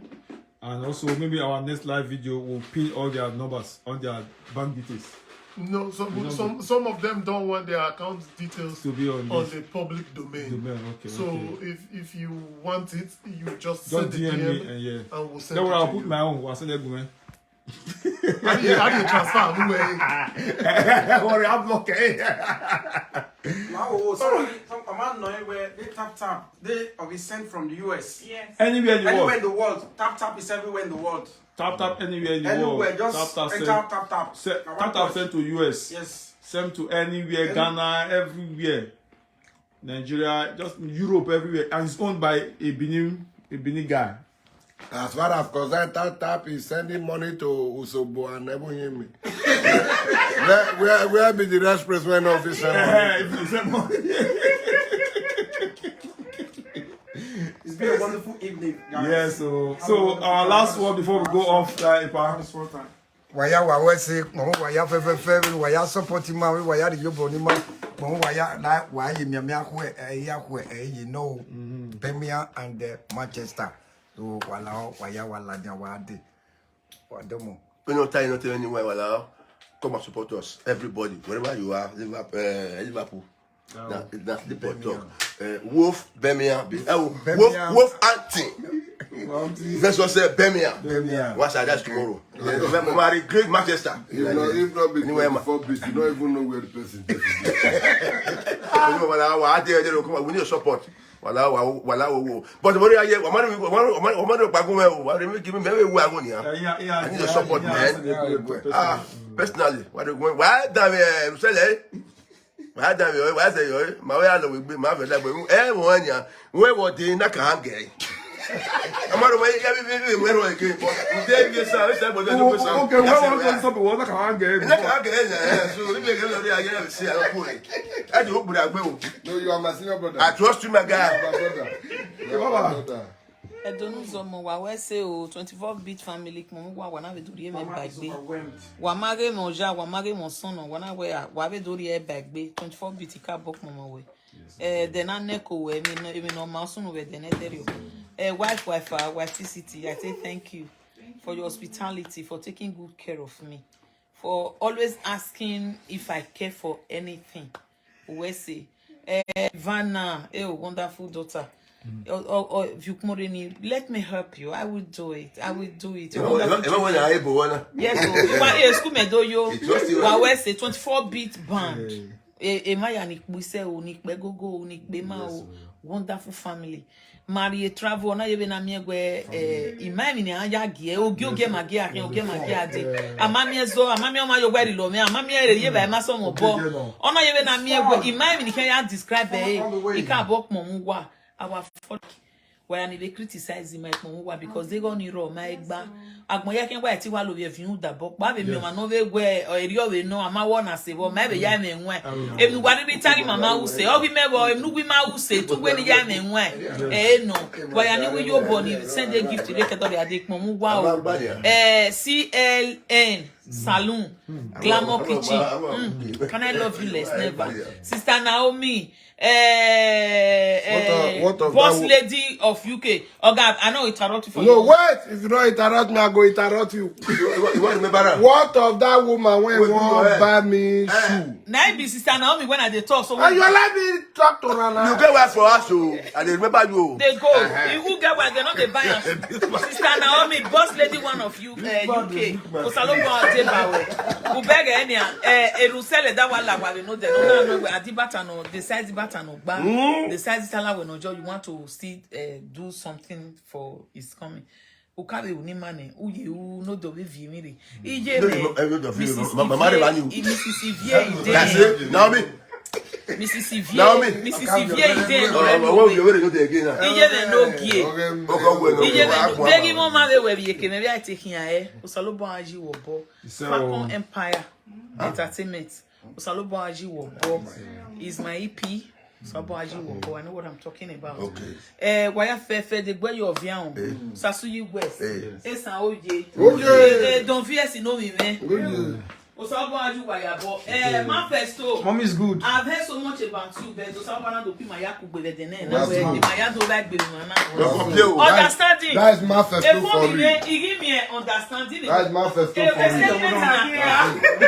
And also maybe our next live video will pin all their numbers on their bank details. No, some of them don't want their account details to be on the public domain. Okay, so if you want it, you just send DM me and we'll send it I'll to put you. my own. I'll send it to How do you transfer? I'm okay. Some man knowing where they tap. They are sent from the US. Yes. Anywhere in the world. Tap is everywhere in the world. Tap anywhere in the world. Just tap send to US. Yes. Send to anywhere, Ghana, everywhere. Nigeria, just Europe, everywhere. And it's owned by a Benin guy. As far as concerned, tap is sending money to Usobo and Ebonyemi. Where be the rest president officer? It's been a wonderful evening, guys. Yeah, so our last one before we go off, Waya wawese, mo waya fe, waya support ma, waya the yobo ni ma, mo waya na waya mi you know, Birmingham and Manchester. So wala dia wade. Wadomo. When you're tired, not anywhere, wala, come and support us. Everybody, wherever you are, Liverpool. That's the talk. Wolf, Birmingham, Wolf Anting. Let's just say Birmingham. What's that tomorrow? Marry great Manchester. If not be 24 bits, you don't even know where the person is. We need your support. But what are you? I need your support, man. Personally, what are you going? Why damn why damn you? Why say you? My way out with my family. Where was the Nakahangay? I'm not away. Where are you going? Okay, No, you are my senior brother. I trust you, my guy. I don't know some more. Why say 24-bit family? Wana we do the bagbe. Wamage monja, wamage mon son. Wana we do the bagbe. 24-bit ika bok mama we. then I neko even no masun we the neterio. Wife PCT, I say thank you for your hospitality, for taking good care of me, for always asking if I care for anything. We say, Vanna, wonderful daughter. Or if you let me help you. I will do it. I will do it. Yes, school me do yo. We say 24-bit band. Maya nikbuse o nikbegogo o nikbema o wonderful family. Marie travel na yebe na miegwe imami ni anja gie oge magi akin oge magi ade amami ezo amami o ma yo gweri lo me amami ere ye ba ma so mo bo ona yebe na miegwe imami ni kan ya describe e ka bok mo ngwa our folk where they criticize my mom because they go near my egba agboya ken gba ti wa lo be fiun da bo pa be mi ma no we gwe eri o we no ama wona se bo ma be ya me nwe emi gwa ni tari mama u se o bi me bo emi gwi ma u se tu gwe ni ya me nwe no where ni we yo bo ni send a gift to the ade mom wa o CLN Saloon Glamour Kitchen can I love you less never Sister Naomi what of boss lady of UK. Oh God, I know interrupt you for no, wait. If you don't interrupt me, I go interrupt you. What of that woman when you want buy me shoe? Now be Sister Naomi when I dey talk. So and you let me talk to her now. You get work for us, so I dey remember you. They go. You who get work, they not dey buy us. Sister Naomi, boss lady one of you UK. Osalobo Adebawe. Ubege enia. Erusele that one la we know them. No, Adibata no. The size Dibata no. The size Tala we no job. You want to still do something for his coming. Ukabe unimane uye u no do be vimiri ije me Mrs. Ivie ide Naomi Mrs. Ivie ide no ije me no gie ije me begi mo ma be we bi ekene bi taking aye Osalobo aji wo bo Falcon Empire Entertainment Osalobo aji wo bo is my EP. So I know what I'm talking about. Okay. Why fefe de gwe yo vian. Sasuyi West. Esan oye. Don't fear si no me man. Osabo aju waya bo. Manifesto. Mom is good. I've heard so much about you, but Osabo na do pi maya ku gbe de na. Na we the maya do like gbe na. Understanding. That is manifesto for you. He give me understanding. That is manifesto for you.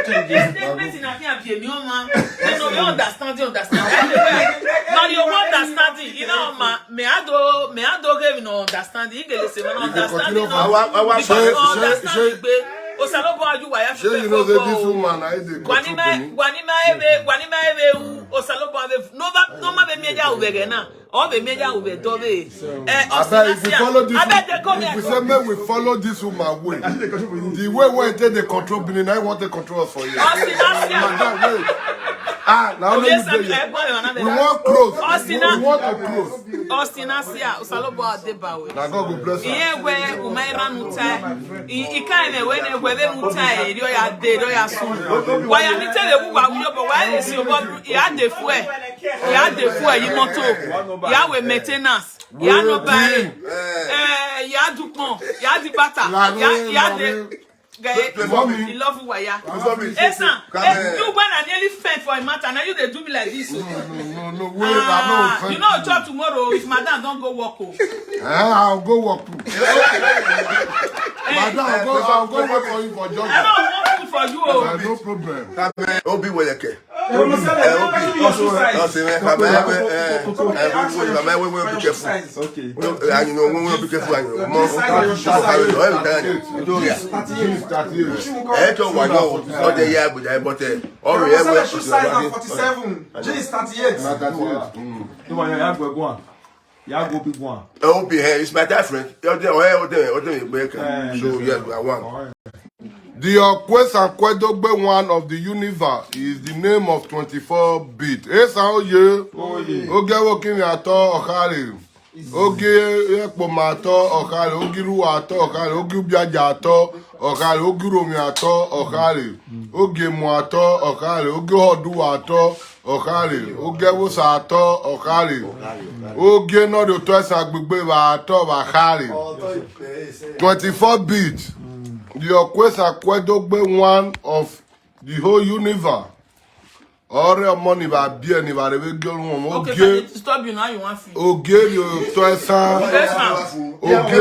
Statement in Afia bi mi o ma. No you understanding. Now you understanding. You know ma me ado give no understanding. Ingele se no understanding. Understanding. Osalobo aju waya fe you know this woman I dey Gwanima ebe Osalobo ave no ma be meja ubege na o be meja ube dobe if we say make we follow this woman way the way we take the control Benin I want to control us for you now we want close we want to close Ostinasia Osalobo Adebawe now God go bless you iye we umaira nuta ikai me we ne gwe be nuta e rio ya de rio ya sun wa ya ni tele wu wa wo bo wa esi obo ya de fu e yi moto ya we maintenance ya no buy ya dupon ya di bata ya de Mommy, you love waya. Esan, you when I nearly fed for a matter, now you they do me like this. No, wait, I know. You know, job tomorrow if madam don't go work. I'll go work. Madam, I'll go work for you for job. I don't work for you. No problem. Obi weleke. It's my different. So yes, I want. The Okwesakwedogbe one of the universe is the name of 24-bit. Esan oye, oge wokin ato okare, oge ekpoma ato okare, ogiru ato okare, ogi ubiaja ato okare, ogiromi ato okare, oge mu ato okare, oge hodu ato okare, oge wosa ato okare, oge no de to esan agbegbe ba ato ba kare. 24-bit. The Okwesakwedogbe one of the whole universe Ore money ba bien ni ba rebe girl won Okay, oge. but stop you now. You want feel. Oge yo to esan. Oge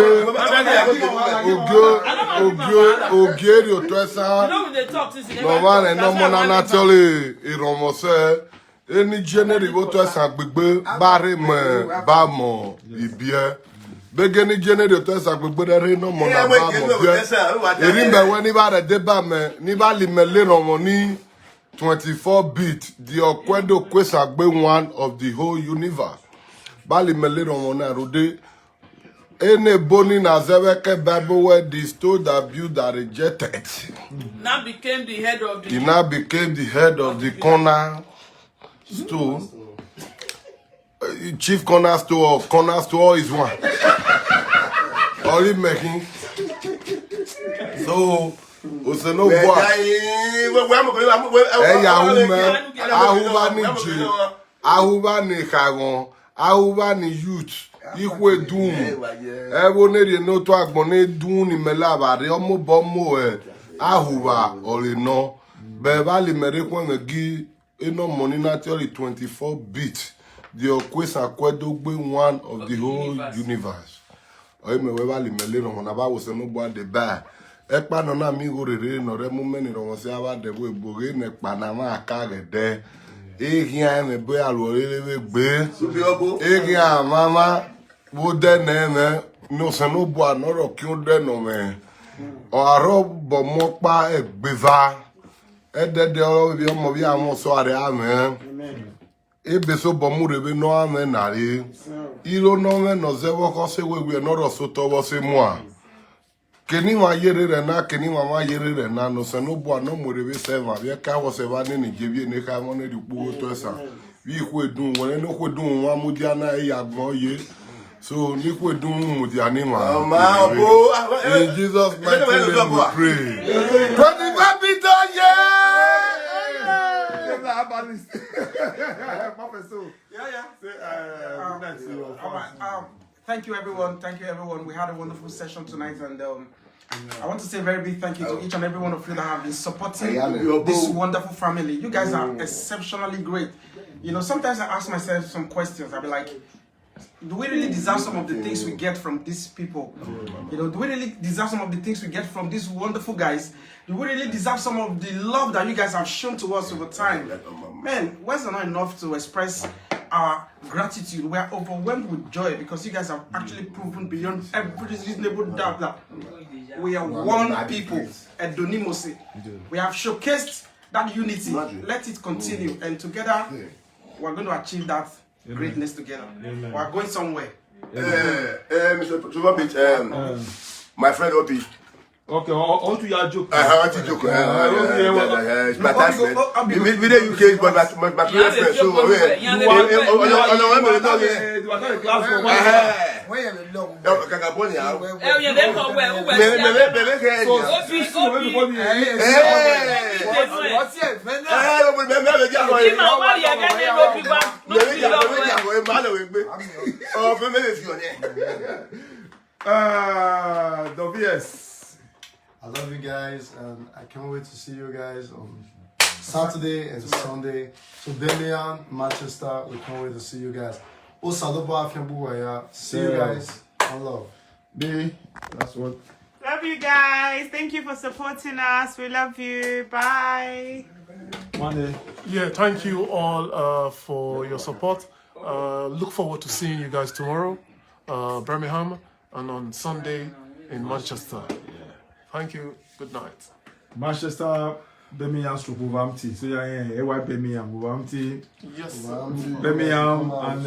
yo to esan. You know when they talk this. No man no mona naturally iromose. Eni jeneri wo to esan gbegbe bare mo ba mo ibie. Begeni jeneri to esan gbegbe re no mona ba mo bie. Eri me we ni ba de deba me ni ba li me le ron ni 24 bit the Oquendo Kwesagbe one of the whole universe. Bali melero mona rode. Ene boni na zeweke Bible where the stone that built that rejected. Now became the head of the. He now became the head of the corner stone. Chief cornerstone is one. Only making. So. Oseno boy. Ahuba ni kagon, ahuba ni youth. Ikwe dun. Ewo ne de no to agbon ne dun ni melaba re omo bomo ahuba ole no. Be ba le mere kwa ngi eno money naturally 24 bit. The Okwesa Kwedo gbe one of the whole universe. Oy me we ba le mele no na ba Oseno boy de ba. Ekpa no na mi go rere no re mu meni ro se aba de bo eboge ne pa na ma aka re de ehian me bo alo rere we gbe ehian mama wo de ne me no se no bo anoro ki o de no me o aro bo mo pa egbeva e de o bi o mo bi awon so are amen ebe so bo mu rebe no amen na re iro no me no ze wo ko se we no ro so to wo se mu a Keni wa yere rena, keni wa yere rena, no se no boa no morebe seva, via ka wo se va ne Nigeria ne ka mo ne di pugo to esa. Vi ko edun, won no ko dun wa mudiana e yagbon ye. So ni ko edun mudiani ma. In Jesus mighty name we pray. 25 bito ye. Thank you, everyone. Thank you, everyone. We had a wonderful session tonight, and I want to say a very big thank you to each and every one of you that have been supporting this wonderful family. You guys are exceptionally great. You know, sometimes I ask myself some questions. I'll be like, do we really deserve some of the things we get from these people? You know, do we really deserve some of the things we get from these wonderful guys? Do we really deserve some of the love that you guys have shown to us over time? Man, words are not enough to express our gratitude. We are overwhelmed with joy because you guys have actually proven beyond every reasonable doubt that we are one people at Donimose. We have showcased that unity. Let it continue, and together we're going to achieve that greatness together. We are going somewhere. Mr. My friend Obi. Okay, on to your joke. I want to joke. It's my time. We the UK, but my friend. So I love you guys, and I can't wait to see you guys on Saturday and Sunday. So Benin, Manchester, we can't wait to see you guys. See you guys. One love. B, that's what. Love you guys. Thank you for supporting us. We love you. Bye. Monday. Yeah, thank you all for your support. Look forward to seeing you guys tomorrow, Birmingham, and on Sunday in Manchester. Thank you. Good night. Manchester, Birmingham, Wolverhampton. So yeah, Birmingham, Wolverhampton. Yes. Birmingham and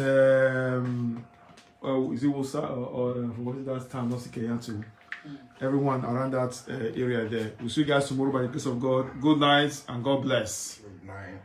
is it Wosa or what is that town? Not Sikeyantu. Everyone around that area there. We'll see you guys tomorrow by the grace of God. Good night and God bless. Good night.